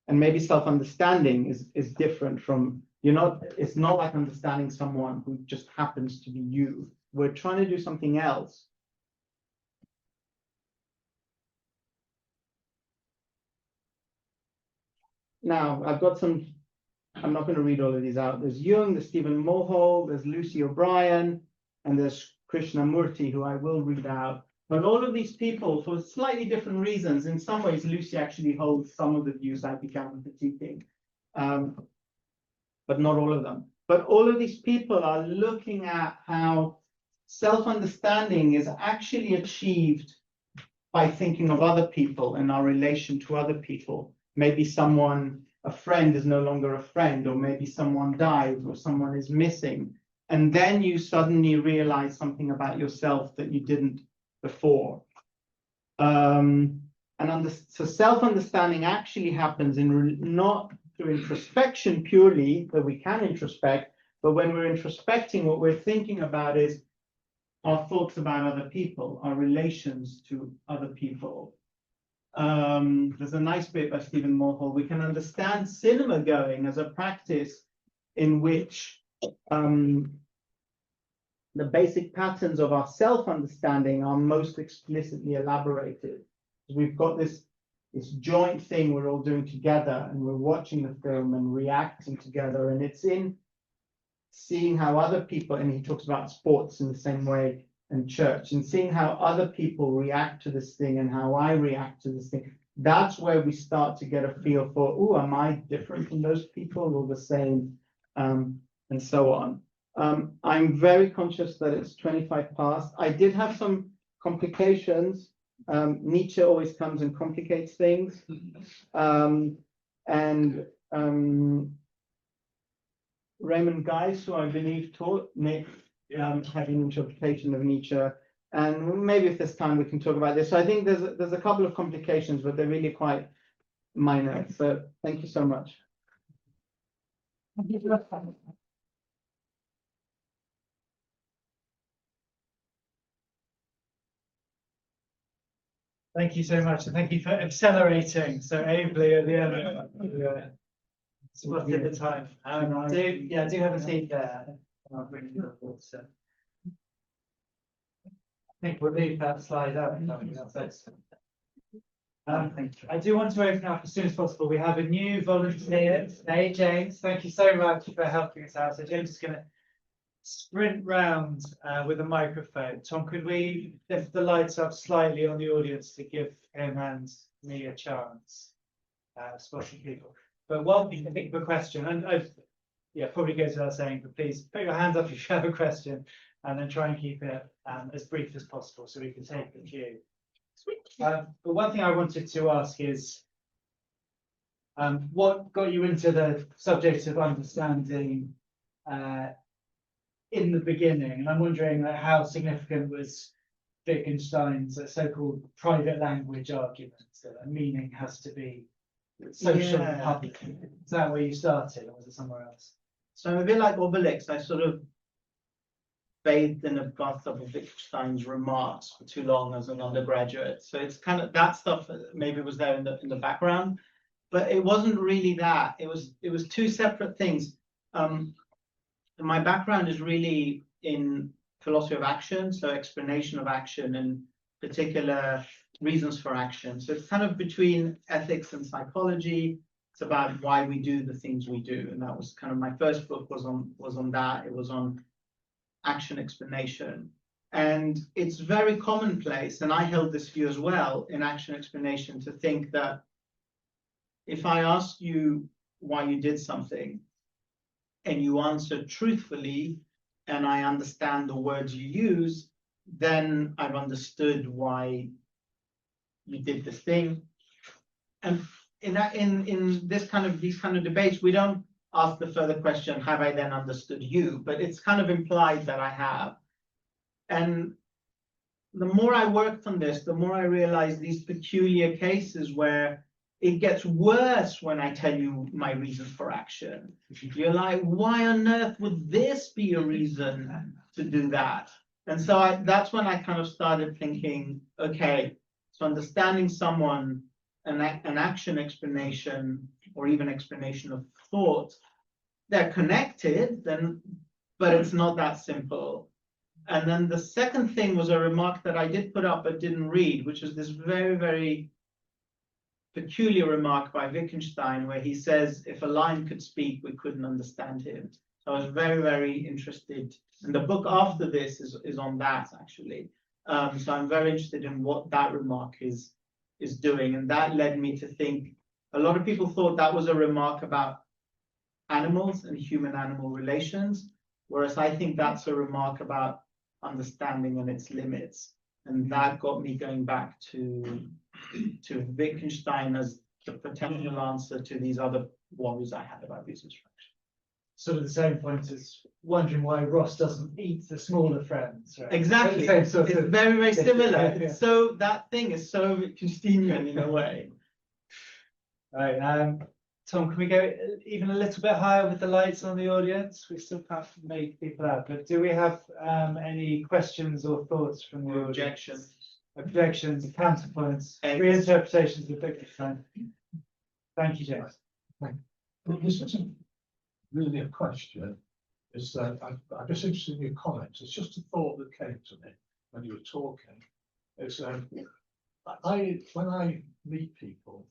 And maybe self-understanding is different from, it's not like understanding someone who just happens to be you. We're trying to do something else. Now, I've got some, I'm not going to read all of these out. There's Jung, there's Stephen Mulhall, there's Lucy O'Brien, and there's Krishnamurti, who I will read out. But all of these people, for slightly different reasons, in some ways, Lucy actually holds some of the views I began critiquing, but not all of them. But all of these people are looking at how self-understanding is actually achieved by thinking of other people and our relation to other people. Maybe someone, a friend is no longer a friend, or maybe someone died, or someone is missing. And then you suddenly realize something about yourself that you didn't before. So self-understanding actually happens not through introspection purely, that we can introspect, but when we're introspecting, what we're thinking about is our thoughts about other people, our relations to other people. There's a nice bit by Stephen Mulhall. We can understand cinema going as a practice in which the basic patterns of our self-understanding are most explicitly elaborated. We've got this joint thing we're all doing together, and we're watching the film and reacting together, and it's in seeing how other people, and he talks about sports in the same way, and church, and seeing how other people react to this thing and how I react to this thing. That's where we start to get a feel for, oh, am I different from those people or the same, and so on. I'm very conscious that it's 25 past. I did have some complications. Nietzsche always comes and complicates things. Raymond Geis, who I believe taught Nick, had an interpretation of Nietzsche. And maybe if there's time, we can talk about this. So I think there's a couple of complications, but they're really quite minor. So thank you so much. Thank you so much, and thank you for accelerating so ably at the end. Spotted the time. I do have a seat there. I'll bring you the water. I think we'll leave that slide out. I do want to open up as soon as possible. We have a new volunteer today, James. Thank you so much for helping us out. So James is going to sprint round with a microphone. Tom, could we lift the lights up slightly on the audience to give him and me a chance, spotting people? But while you think of a question, and probably goes without saying, but please put your hands up if you have a question, and then try and keep it as brief as possible so we can take a few. But one thing I wanted to ask is, what got you into the subject of understanding in the beginning? And I'm wondering how significant was Wittgenstein's so-called private language argument that a meaning has to be social and public. Is that where you started, or was it somewhere else? So I'm a bit like Obelix. I sort of bathed in a bathtub of Wittgenstein's remarks for too long as an undergraduate. So it's kind of that stuff that maybe was there in the background, but it wasn't really that. It was two separate things. My background is really in philosophy of action, so explanation of action, and particular reasons for action. So it's kind of between ethics and psychology. It's about why we do the things we do. And that was kind of my first book was on that. It was on action explanation. And it's very commonplace, and I held this view as well in action explanation, to think that if I ask you why you did something and you answer truthfully and I understand the words you use, then I've understood why you did this thing. And in these kind of debates, we don't ask the further question, have I then understood you? But it's kind of implied that I have. And the more I worked on this, the more I realized these peculiar cases where it gets worse when I tell you my reason for action. You're like, why on earth would this be a reason to do that? And so that's when I kind of started thinking, okay, so understanding someone, an action explanation, or even explanation of thought, they're connected, then, but it's not that simple. And then the second thing was a remark that I did put up but didn't read, which is this very, very peculiar remark by Wittgenstein, where he says, if a lion could speak, we couldn't understand him. So I was very, very interested. And the book after this is on that, actually. So I'm very interested in what that remark is doing. And that led me to think, a lot of people thought that was a remark about animals and human-animal relations, whereas I think that's a remark about understanding and its limits. And that got me going back to Wittgenstein as the potential answer to these other worries I had about reasons for action. Sort of the same point as wondering why Ross doesn't eat the smaller friends, right? Exactly. Same sort it's of very, very similar. Yeah. So that thing is so Wittgensteinian in a way. Right. Tom, can we go even a little bit higher with the lights on the audience? We still can't make people out, but do we have any questions or thoughts from the audience? Objections, counterpoints, reinterpretations of Wittgenstein. Thank you, James. This isn't really a question. Is that I'm just interested in your comments. It's just a thought that came to me when you were talking. It's when I meet people,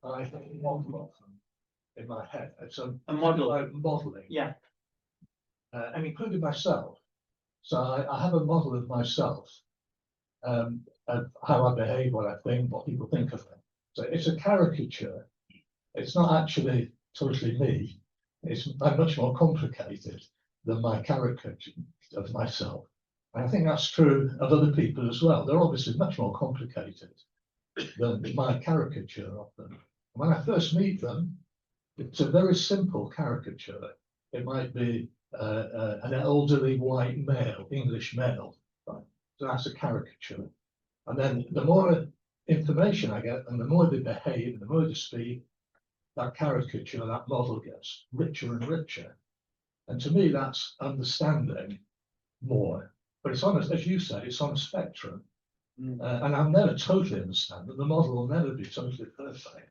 I have a model of them in my head. It's a model. Modeling. Yeah. And including myself. So I have a model of myself, of how I behave, what I think, what people think of me. So it's a caricature. It's not actually totally me. I'm much more complicated than my caricature of myself. And I think that's true of other people as well. They're obviously much more complicated than my caricature of them. When I first meet them, it's a very simple caricature. It might be an elderly white male, English male. Right? So that's a caricature. And then the more information I get, and the more they behave, and the more they speak, that caricature, that model gets richer and richer. And to me, that's understanding more. But it's on, as you say, it's on a spectrum. And I'll never totally understand, but the model will never be totally perfect.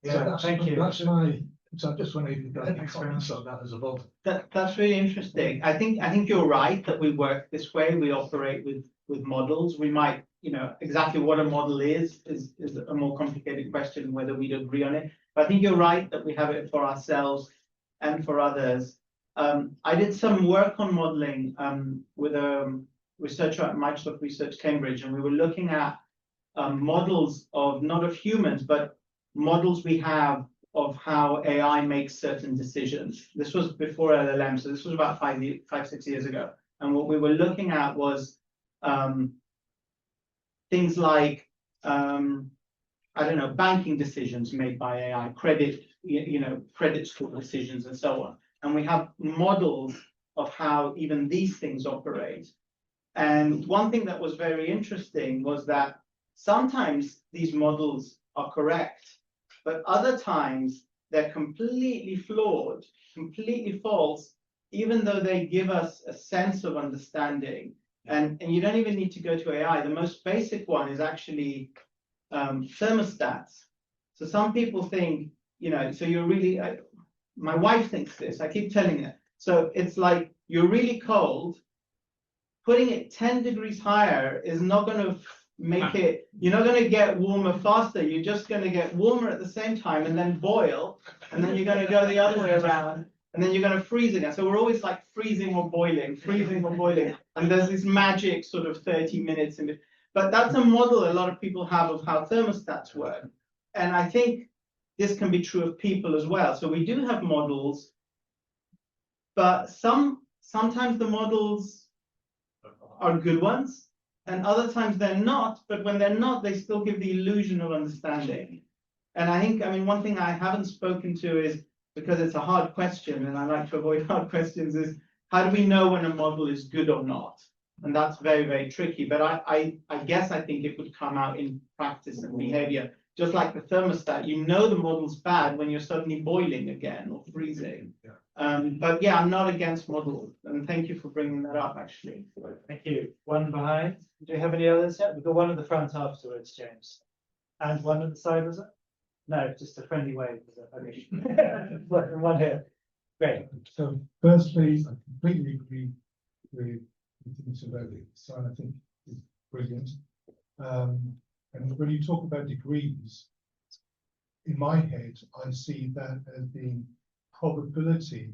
Yeah, so thank you. That's my. So I just want to go comments on that as a model. That's really interesting. I think you're right that we work this way. We operate with models. We might, exactly what a model is a more complicated question, whether we'd agree on it. But I think you're right that we have it for ourselves and for others. I did some work on modeling with a researcher at Microsoft Research Cambridge, and we were looking at models of not of humans, but models we have of how AI makes certain decisions. This was before LLM, so this was about 5-6 years ago. And what we were looking at was things like, banking decisions made by AI, credit score decisions, and so on. And we have models of how even these things operate. And one thing that was very interesting was that sometimes these models are correct, but other times they're completely flawed, completely false, even though they give us a sense of understanding. And you don't even need to go to AI. The most basic one is actually thermostats. So some people think, so you're really, my wife thinks this, I keep telling her. So it's like, you're really cold, putting it 10 degrees higher is not going to make it, you're not going to get warmer faster, you're just going to get warmer at the same time and then boil, and then you're going to go the other way around, and then you're going to freeze again. So we're always like freezing or boiling, and there's this magic sort of 30 minutes in it. But that's a model a lot of people have of how thermostats work. And I think this can be true of people as well. So we do have models, but sometimes the models are good ones, and other times they're not, but when they're not, they still give the illusion of understanding. And I think, I mean, one thing I haven't spoken to is, because it's a hard question, and I like to avoid hard questions, is how do we know when a model is good or not? And that's very, very tricky. But I guess I think it would come out in practice and behavior. Just like the thermostat, you know the model's bad when you're suddenly boiling again or freezing. But yeah, I'm not against models, and thank you for bringing that up, actually. Thank you. One behind. Do you have any others yet? We've got one at the front afterwards, James. And one at the side, was it? No, just a friendly wave. One here. Great. So firstly, I completely agree with things about it. So I think it's brilliant. And when you talk about degrees, in my head, I see that as being probability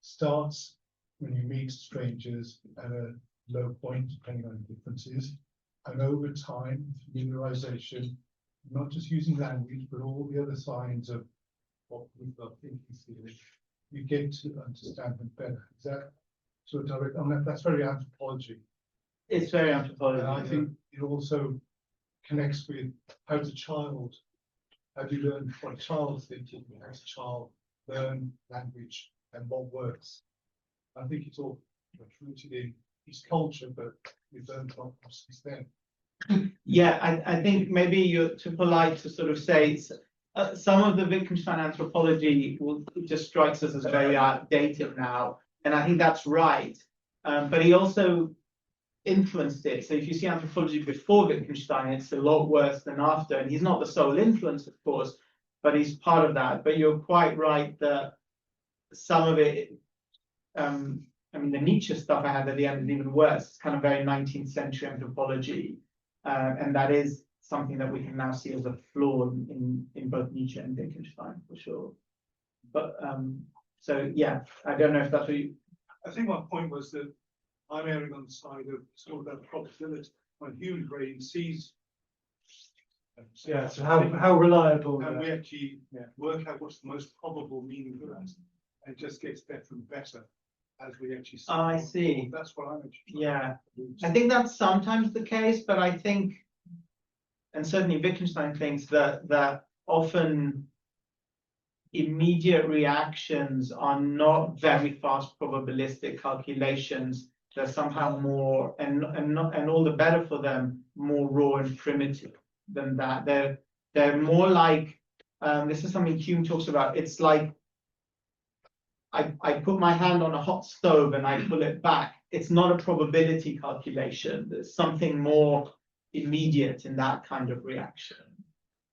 starts when you meet strangers at a low point, depending on the differences, and over time, familiarization, not just using language, but all the other signs of what people are thinking, feeling, you get to understand them better. Is that sort of direct? I mean, that's very anthropology. It's very anthropology. And I think it also connects with how the child, how do you learn what a child's thinking, how does a child learn language and what works. I think it's all rooted in his culture, but we've learned a lot since then. Yeah, I think maybe you're too polite to sort of say some of the Wittgenstein anthropology just strikes us as very outdated now, and I think that's right. But he also influenced it. So if you see anthropology before Wittgenstein, it's a lot worse than after. And he's not the sole influence, of course, but he's part of that. But you're quite right that some of it, I mean, the Nietzsche stuff I had at the end is even worse. It's kind of very 19th century anthropology. And that is something that we can now see as a flaw in both Nietzsche and Wittgenstein, for sure. But so, yeah, I don't know if that's what you... I think my point was that I'm erring on the side of sort of that probability when human brain sees. Yeah, so how reliable. And we actually work out what's the most probable meaning for that. And it just gets better and better as we actually see. I see. That's what I'm actually. Yeah, I think that's sometimes the case, but I think, and certainly Wittgenstein thinks that often immediate reactions are not very fast probabilistic calculations. They're somehow more, and all the better for them, more raw and primitive than that. They're more like, this is something Hume talks about. It's like I put my hand on a hot stove and I pull it back. It's not a probability calculation. There's something more immediate in that kind of reaction.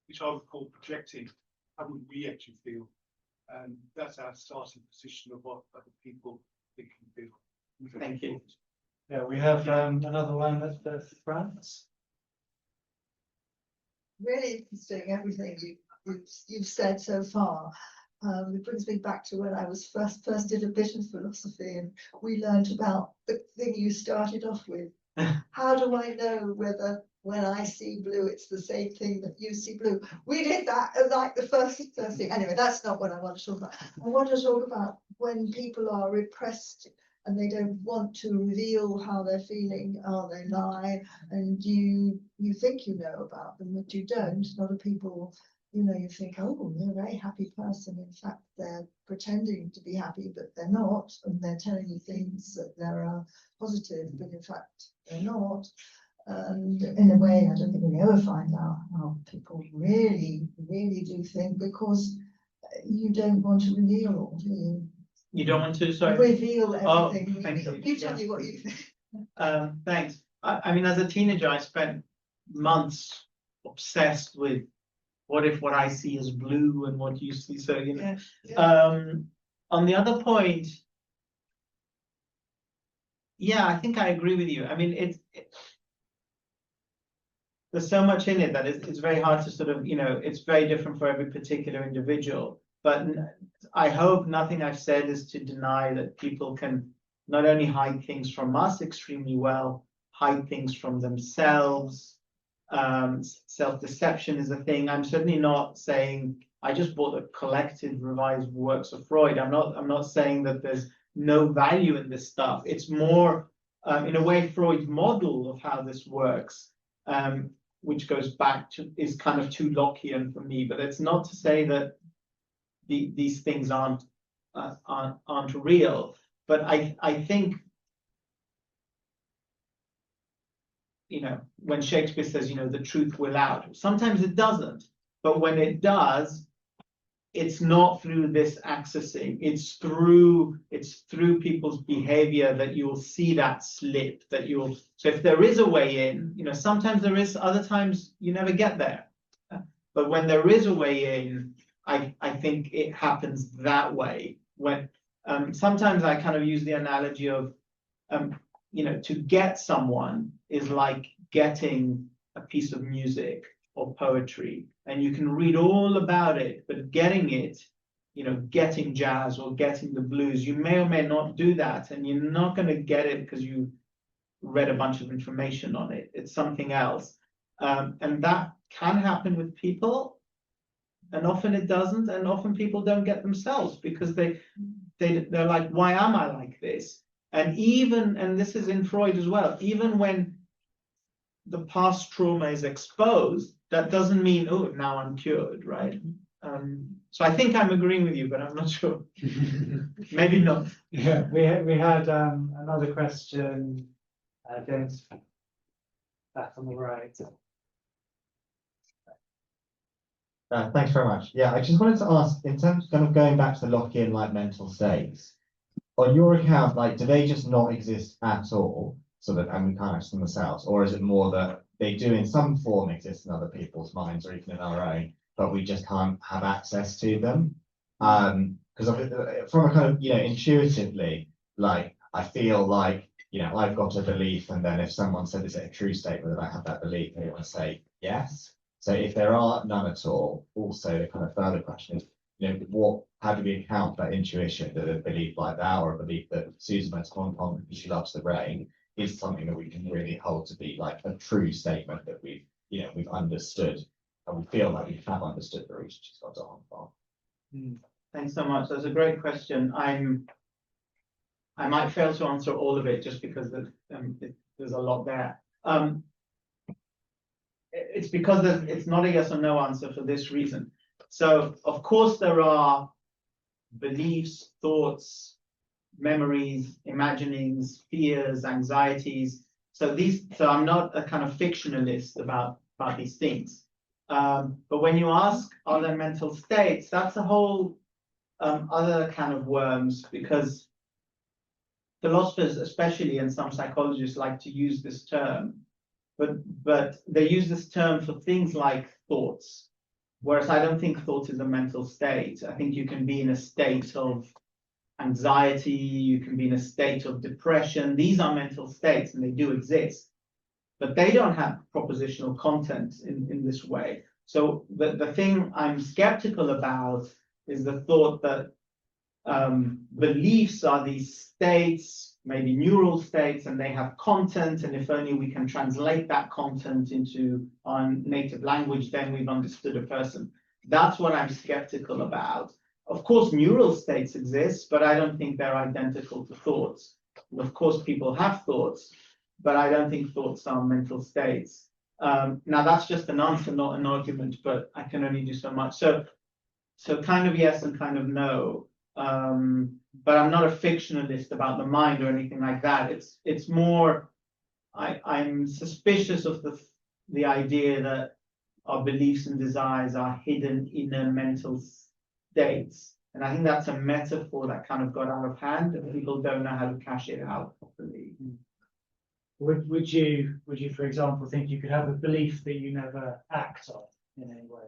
Which I would call projecting. How would we actually feel? And that's our starting position of what other people think and feel. Thank you. Yeah, we have another one at the front. Really interesting, everything you've said so far. It brings me back to when I was first did a bit of philosophy, and we learned about the thing you started off with. How do I know whether when I see blue, it's the same thing that you see blue? We did that like the first thing. Anyway, that's not what I want to talk about. I want to talk about when people are repressed and they don't want to reveal how they're feeling, or they lie, and you think you know about them, but you don't. A lot of people, you think, oh, they're a very happy person. In fact, they're pretending to be happy, but they're not, and they're telling you things that they're positive, but in fact, they're not. And in a way, I don't think we ever find out how people really, really do think, because you don't want to reveal all, do you? You don't want to, sorry? Reveal everything. Oh, thank you. You tell me what you think. Thanks. I mean, as a teenager, I spent months obsessed with what if what I see is blue and what you see. So, on the other point, yeah, I think I agree with you. I mean, there's so much in it that it's very hard to sort of, it's very different for every particular individual. But I hope nothing I've said is to deny that people can not only hide things from us extremely well, hide things from themselves. Self-deception is a thing. I'm certainly not saying I just bought the collected revised works of Freud. I'm not saying that there's no value in this stuff. It's more, in a way, Freud's model of how this works, which goes back to, is kind of too Lockean for me. But it's not to say that these things aren't real. But I think, when Shakespeare says, the truth will out, sometimes it doesn't. But when it does, it's not through this accessing. It's through people's behavior that you'll see that slip. So if there is a way in, sometimes there is, other times you never get there. But when there is a way in, I think it happens that way. When sometimes I kind of use the analogy of, to get someone is like getting a piece of music or poetry, and you can read all about it, but getting it, getting jazz or getting the blues, you may or may not do that, and you're not going to get it because you read a bunch of information on it. It's something else, and that can happen with people, and often it doesn't, and often people don't get themselves because they're like, why am I like this? And this is in Freud as well, even when the past trauma is exposed, that doesn't mean, oh, now I'm cured, right? So I think I'm agreeing with you, but I'm not sure. Maybe not. Yeah, we had another question, James, back on the right. Thanks very much. Yeah, I just wanted to ask, in terms of kind of going back to the Lockean like mental states, on your account, like, do they just not exist at all, so that, and we can't access them ourselves, or is it more that they do in some form exist in other people's minds or even in our own, but we just can't have access to them? Because from a kind of, intuitively, like, I feel like, I've got a belief, and then if someone said, is it a true statement that I have that belief, they want to say yes. So if there are none at all, also the kind of further question is, how do we account for intuition, that a belief like that, or a belief that Susan went to Hong Kong because she loves the rain, is something that we can really hold to be like a true statement that we've understood, and we feel like we have understood the reason she's gone to Hong Kong. Thanks so much. That's a great question. I might fail to answer all of it just because there's a lot there. It's because it's not a yes or no answer for this reason. So of course there are beliefs, thoughts, memories, imaginings, fears, anxieties. So I'm not a kind of fictionalist about these things. But when you ask, are there mental states, that's a whole other kind of worms, because philosophers, especially, and some psychologists, like to use this term, but they use this term for things like thoughts. Whereas I don't think thought is a mental state. I think you can be in a state of anxiety, you can be in a state of depression. These are mental states and they do exist, but they don't have propositional content in this way. So the thing I'm skeptical about is the thought that beliefs are these states, maybe neural states, and they have content, and if only we can translate that content into our native language, then we've understood a person. That's what I'm skeptical about. Of course, neural states exist, but I don't think they're identical to thoughts. Of course, people have thoughts, but I don't think thoughts are mental states. Now, that's just an answer, not an argument, but I can only do so much. So kind of yes and kind of no. But I'm not a fictionalist about the mind or anything like that. It's more, I'm suspicious of the idea that our beliefs and desires are hidden in a mental states. And I think that's a metaphor that kind of got out of hand, and people don't know how to cash it out properly. Would you, for example, think you could have a belief that you never act on in any way?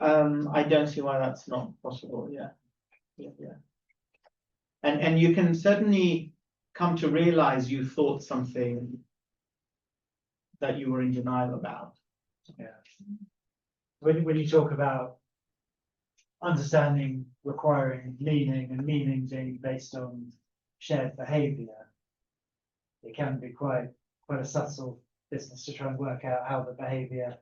I don't see why that's not possible. Yeah. And you can certainly come to realize you thought something that you were in denial about. Yeah. When you talk about understanding requiring meaning and meaning being based on shared behaviour, it can be quite a subtle business to try and work out how the behaviour.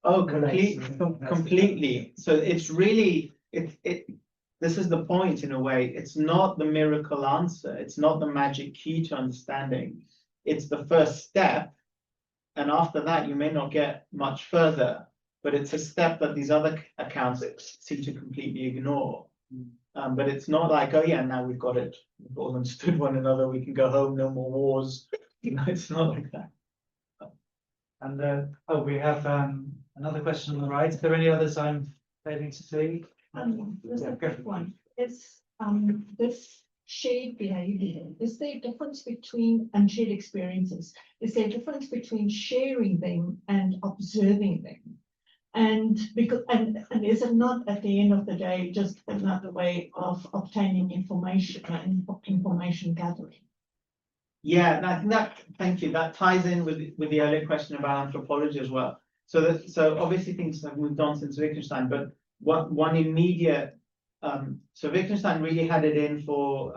Oh, Relates to- completely. So it's really, this is the point in a way. It's not the miracle answer. It's not the magic key to understanding. It's the first step. And after that, you may not get much further, but it's a step that these other accounts seem to completely ignore. But it's not like, oh yeah, now we've got it. We've all understood one another. We can go home. No more wars. It's not like that. And we have another question on the right. Are there any others I'm failing to see? There's Yeah, a go. good one. It's this shared behavior. Is there a difference between and shared experiences? Is there a difference between sharing them and observing them? And because and is it not at the end of the day just another way of obtaining information and information gathering? Yeah, and I think that, thank you, that ties in with the earlier question about anthropology as well. So obviously things have moved on since Wittgenstein, but one immediate, so Wittgenstein really had it in for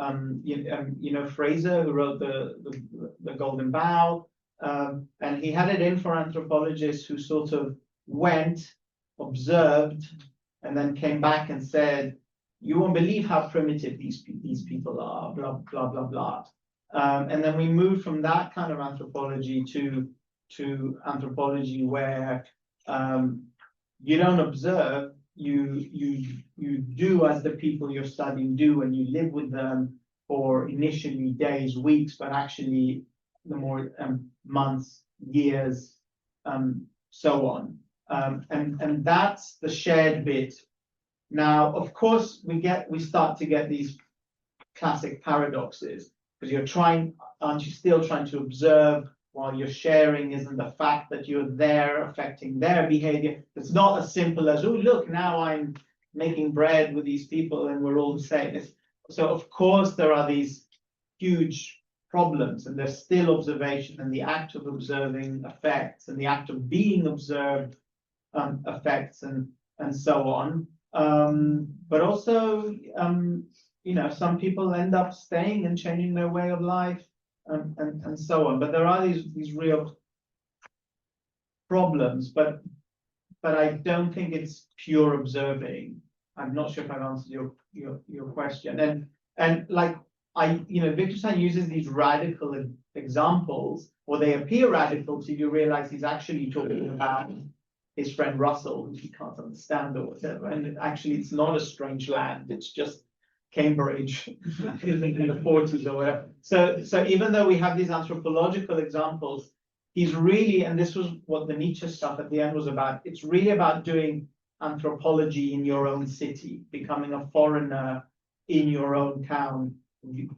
Fraser, who wrote the Golden Bough, and he had it in for anthropologists who sort of went, observed, and then came back and said, you won't believe how primitive these people are, blah blah blah blah. And then we moved from that kind of anthropology to anthropology where you don't observe, you do as the people you're studying do, and you live with them for initially days, weeks, but actually the more months, years, so on. And that's the shared bit. Now, of course, we start to get these classic paradoxes. Because aren't you still trying to observe while you're sharing? Isn't the fact that you're there affecting their behavior? It's not as simple as, oh, look, now I'm making bread with these people and we're all the same. So of course there are these huge problems, and there's still observation, and the act of observing affects, and the act of being observed affects, and so on. But also, some people end up staying and changing their way of life, and so on. But there are these real problems, but I don't think it's pure observing. I'm not sure if I've answered your question. And like Wittgenstein uses these radical examples, or they appear radical till you realize he's actually talking about his friend Russell, who he can't understand or whatever. And actually, it's not a strange land. It's just Cambridge in the 40s or whatever. So even though we have these anthropological examples, he's really, and this was what the Nietzsche stuff at the end was about, it's really about doing anthropology in your own city, becoming a foreigner in your own town.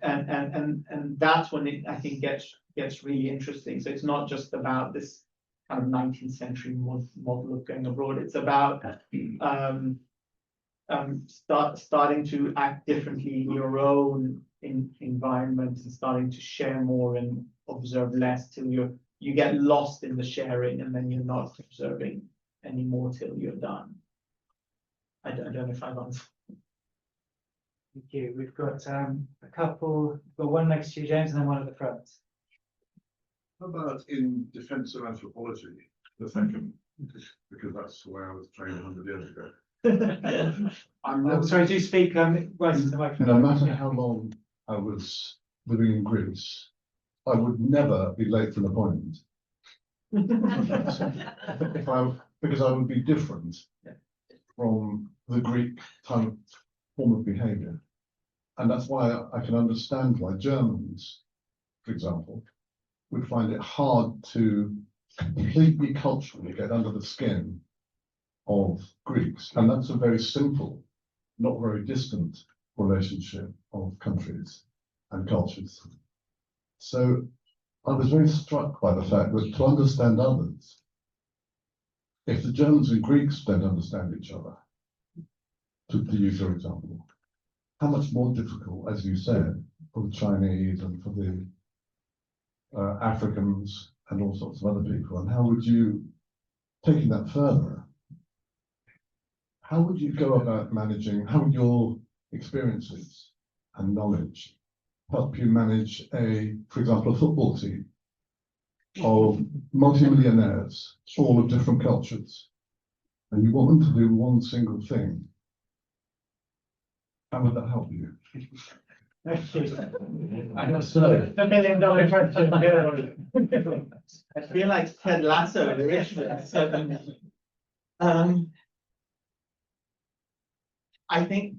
And that's when it, I think, gets really interesting. So it's not just about this kind of 19th century model of going abroad. It's about starting to act differently in your own environment, and starting to share more and observe less till you get lost in the sharing, and then you're not observing anymore till you're done. I don't know if I've answered. Thank you. We've got a couple, we've got one next to you, James, and then one at the front. How about in defense of anthropology, the second, because that's the way I was trained 100 years ago. I'm sorry, do speak right into the microphone. No matter how long I was living in Greece, I would never be late for an appointment. Because I would be different from the Greek kind of form of behavior. And that's why I can understand why Germans, for example, would find it hard to completely culturally get under the skin of Greeks. And that's a very simple, not very distant relationship of countries and cultures. So I was very struck by the fact that to understand others, if the Germans and Greeks don't understand each other, to use your example, how much more difficult, as you said, for the Chinese and for the Africans and all sorts of other people, and how would you taking that further, how would you go about managing, how would your experiences and knowledge help you manage for example, a football team of multimillionaires, all of different cultures, and you want them to do one single thing? How would that help you? $1 million question. I feel like Ted Lasso, the rich man, suddenly. I think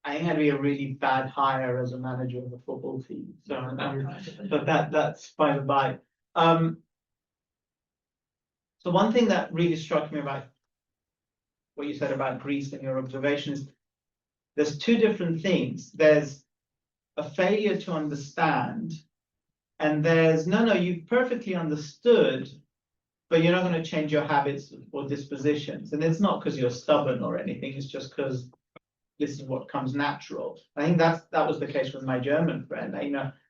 I'd be a really bad hire as a manager of a football team. So, but that's by the by. So one thing that really struck me about what you said about Greece and your observation is there's two different things. There's a failure to understand, and there's no, you've perfectly understood, but you're not going to change your habits or dispositions. And it's not because you're stubborn or anything, it's just because this is what comes natural. I think that was the case with my German friend.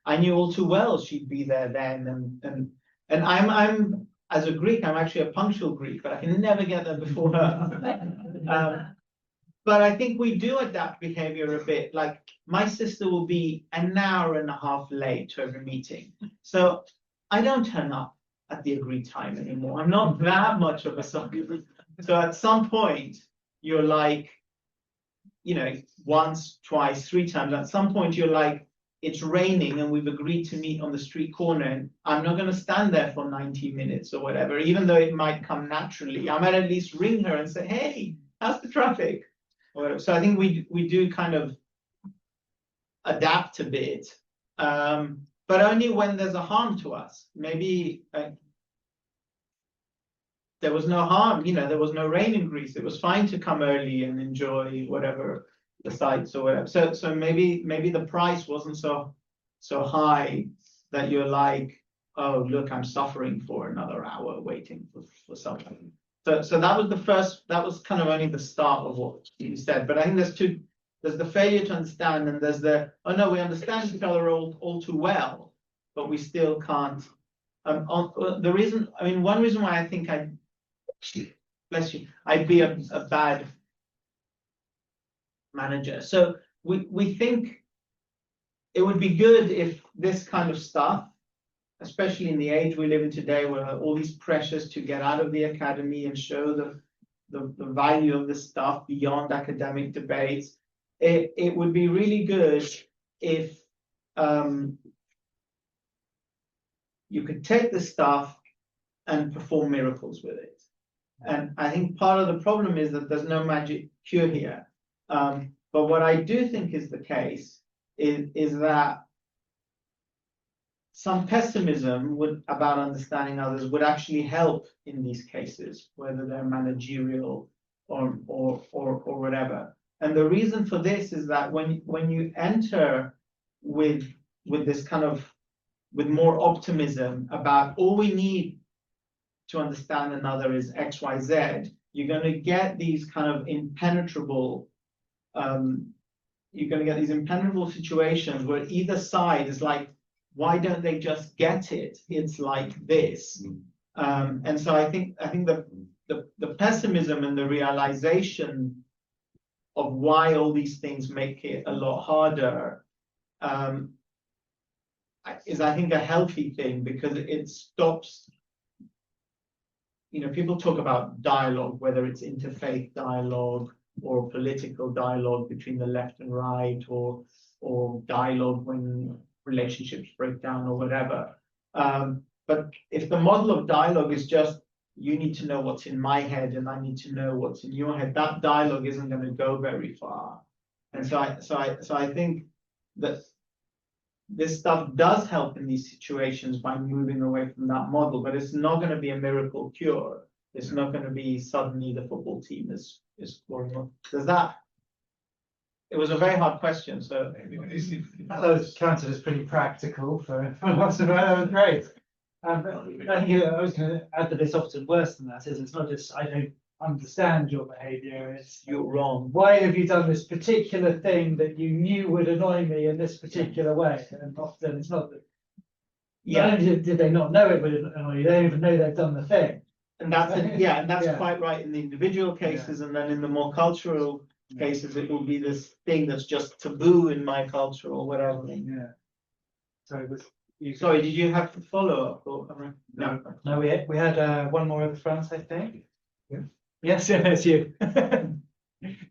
I knew all too well she'd be there then, and I'm as a Greek, I'm actually a punctual Greek, but I can never get there before her. But I think we do adapt behavior a bit. Like my sister will be an hour and a half late to every meeting. So I don't turn up at the agreed time anymore. I'm not that much of a sucker. So at some point, you're like, once, twice, 3 times. At some point, you're like, it's raining and we've agreed to meet on the street corner. And I'm not going to stand there for 90 minutes or whatever, even though it might come naturally. I might at least ring her and say, hey, how's the traffic? So I think we do kind of adapt a bit, but only when there's a harm to us. Maybe there was no harm, there was no rain in Greece. It was fine to come early and enjoy whatever the sights or whatever. So maybe the price wasn't so high that you're like, oh look, I'm suffering for another hour waiting for something. So that was kind of only the start of what you said. But I think there's the failure to understand, and there's oh no, we understand each other all too well, but we still can't. One reason why I think bless you, I'd be a bad manager. So we think it would be good if this kind of stuff, especially in the age we live in today, where all these pressures to get out of the academy and show the value of this stuff beyond academic debates, it would be really good if you could take this stuff and perform miracles with it. And I think part of the problem is that there's no magic cure here. But what I do think is the case is that some pessimism about understanding others would actually help in these cases, whether they're managerial or whatever. And the reason for this is that when you enter with this kind of, with more optimism about all we need to understand another is X, Y, Z, you're going to get these kind of impenetrable, situations where either side is like, why don't they just get it? It's like this. And so I think the pessimism and the realization of why all these things make it a lot harder is, I think, a healthy thing, because it stops. People talk about dialogue, whether it's interfaith dialogue or political dialogue between the left and right, or dialogue when relationships break down or whatever. But if the model of dialogue is just, you need to know what's in my head and I need to know what's in your head, that dialogue isn't going to go very far. And so I think that this stuff does help in these situations by moving away from that model, but it's not going to be a miracle cure. It's not going to be suddenly the football team is scoring more. It was a very hard question, so that was counted as pretty practical for lots of it. That was great. But I think I was going to add that it's often worse than that. It's not just I don't understand your behaviour. It's you're wrong. Why have you done this particular thing that you knew would annoy me in this particular way? And often it's not that. Not only did they not know it would annoy you, they don't even know they've done the thing. And that's, yeah, and that's Yeah. quite right in the individual cases, and then in the more cultural cases, it will be this thing that's just taboo in my culture or whatever. Yeah. Sorry, was you? Sorry, did you have to follow up or? No. No, we had one more at the front, I think. Yeah. Yes, yeah, it's you.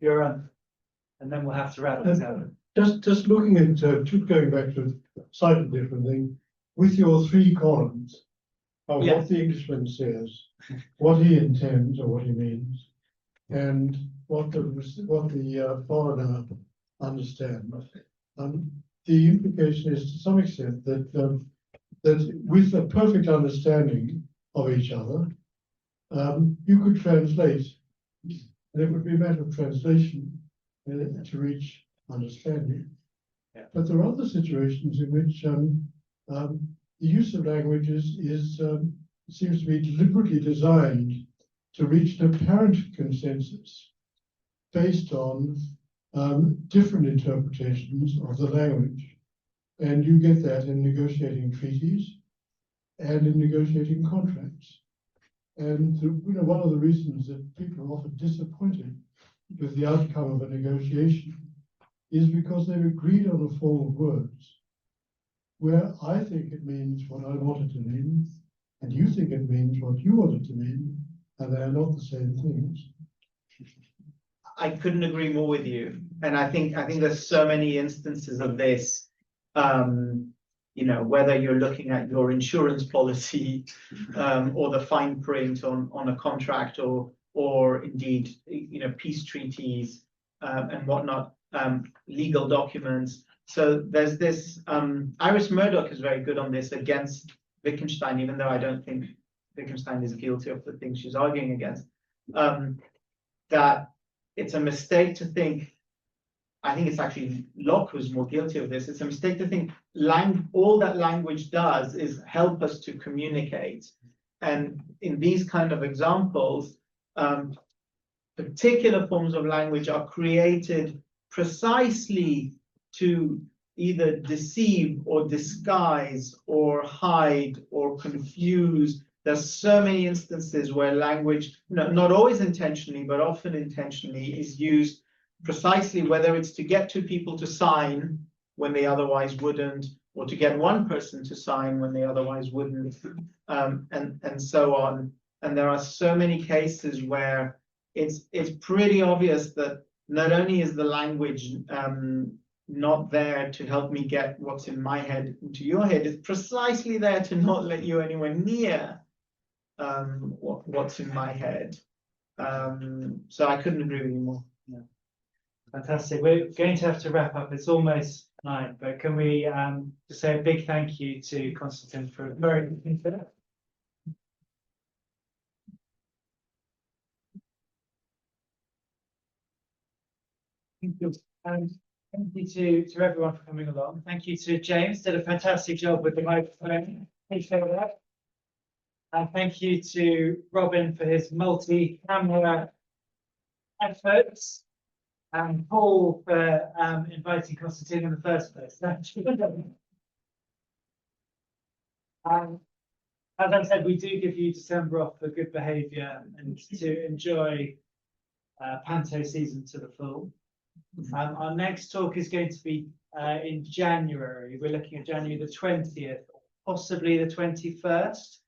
You're on. And then we'll have to wrap this up. Just looking at, just going back to a slightly different thing, with your 3 columns of Yeah. what the Englishman says, what he intends or what he means, and what the foreigner understands. The implication is to some extent that that with a perfect understanding of each other, you could translate, and it would be a matter of translation to reach understanding. Yeah. But there are other situations in which the use of languages seems to be deliberately designed to reach an apparent consensus based on different interpretations of the language. And you get that in negotiating treaties and in negotiating contracts. And one of the reasons that people are often disappointed with the outcome of a negotiation is because they've agreed on a form of words where I think it means what I want it to mean, and you think it means what you want it to mean, and they are not the same things. I couldn't agree more with you. And I think there's so many instances of this. Whether you're looking at your insurance policy or the fine print on a contract or indeed, peace treaties and whatnot, legal documents. So there's this, Iris Murdoch is very good on this against Wittgenstein, even though I don't think Wittgenstein is guilty of the things she's arguing against, that it's a mistake to think, I think it's actually Locke who's more guilty of this. It's a mistake to think all that language does is help us to communicate. And in these kind of examples, particular forms of language are created precisely to either deceive or disguise or hide or confuse. There's so many instances where language, not always intentionally, but often intentionally, is used precisely whether it's to get two people to sign when they otherwise wouldn't, or to get one person to sign when they otherwise wouldn't, and so on. And there are so many cases where it's pretty obvious that not only is the language not there to help me get what's in my head into your head, it's precisely there to not let you anywhere near what's in my head. So I couldn't agree with you more. Yeah. Fantastic. We're going to have to wrap up. It's almost 9, but can we just say a big thank you to Constantine for a very good input. Thank you. And thank you to everyone for coming along. Thank you to James, did a fantastic job with the microphone. Appreciate that. And thank you to Robin for his multi-camera efforts, and Paul for inviting Constantine in the first place. Thank you. As I said, we do give you December off for good behaviour and to enjoy Panto season to the full. Our next talk is going to be in January. We're looking at January the 20th, possibly the 21st.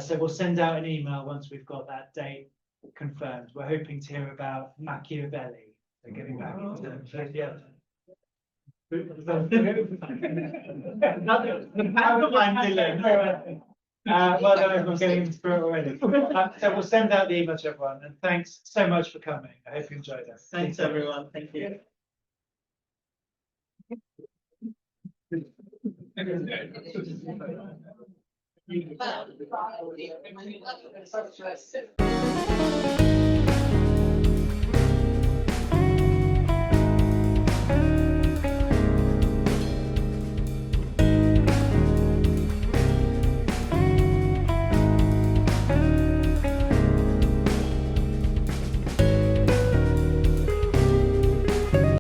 So we'll send out an email once we've got that date confirmed. We're hoping to hear about Machiavelli. So getting back into the pantomime villain. Well done, everyone's getting into it already. So we'll send out the email to everyone, and thanks so much for coming. I hope you enjoyed it. Thanks, everyone. Thank you.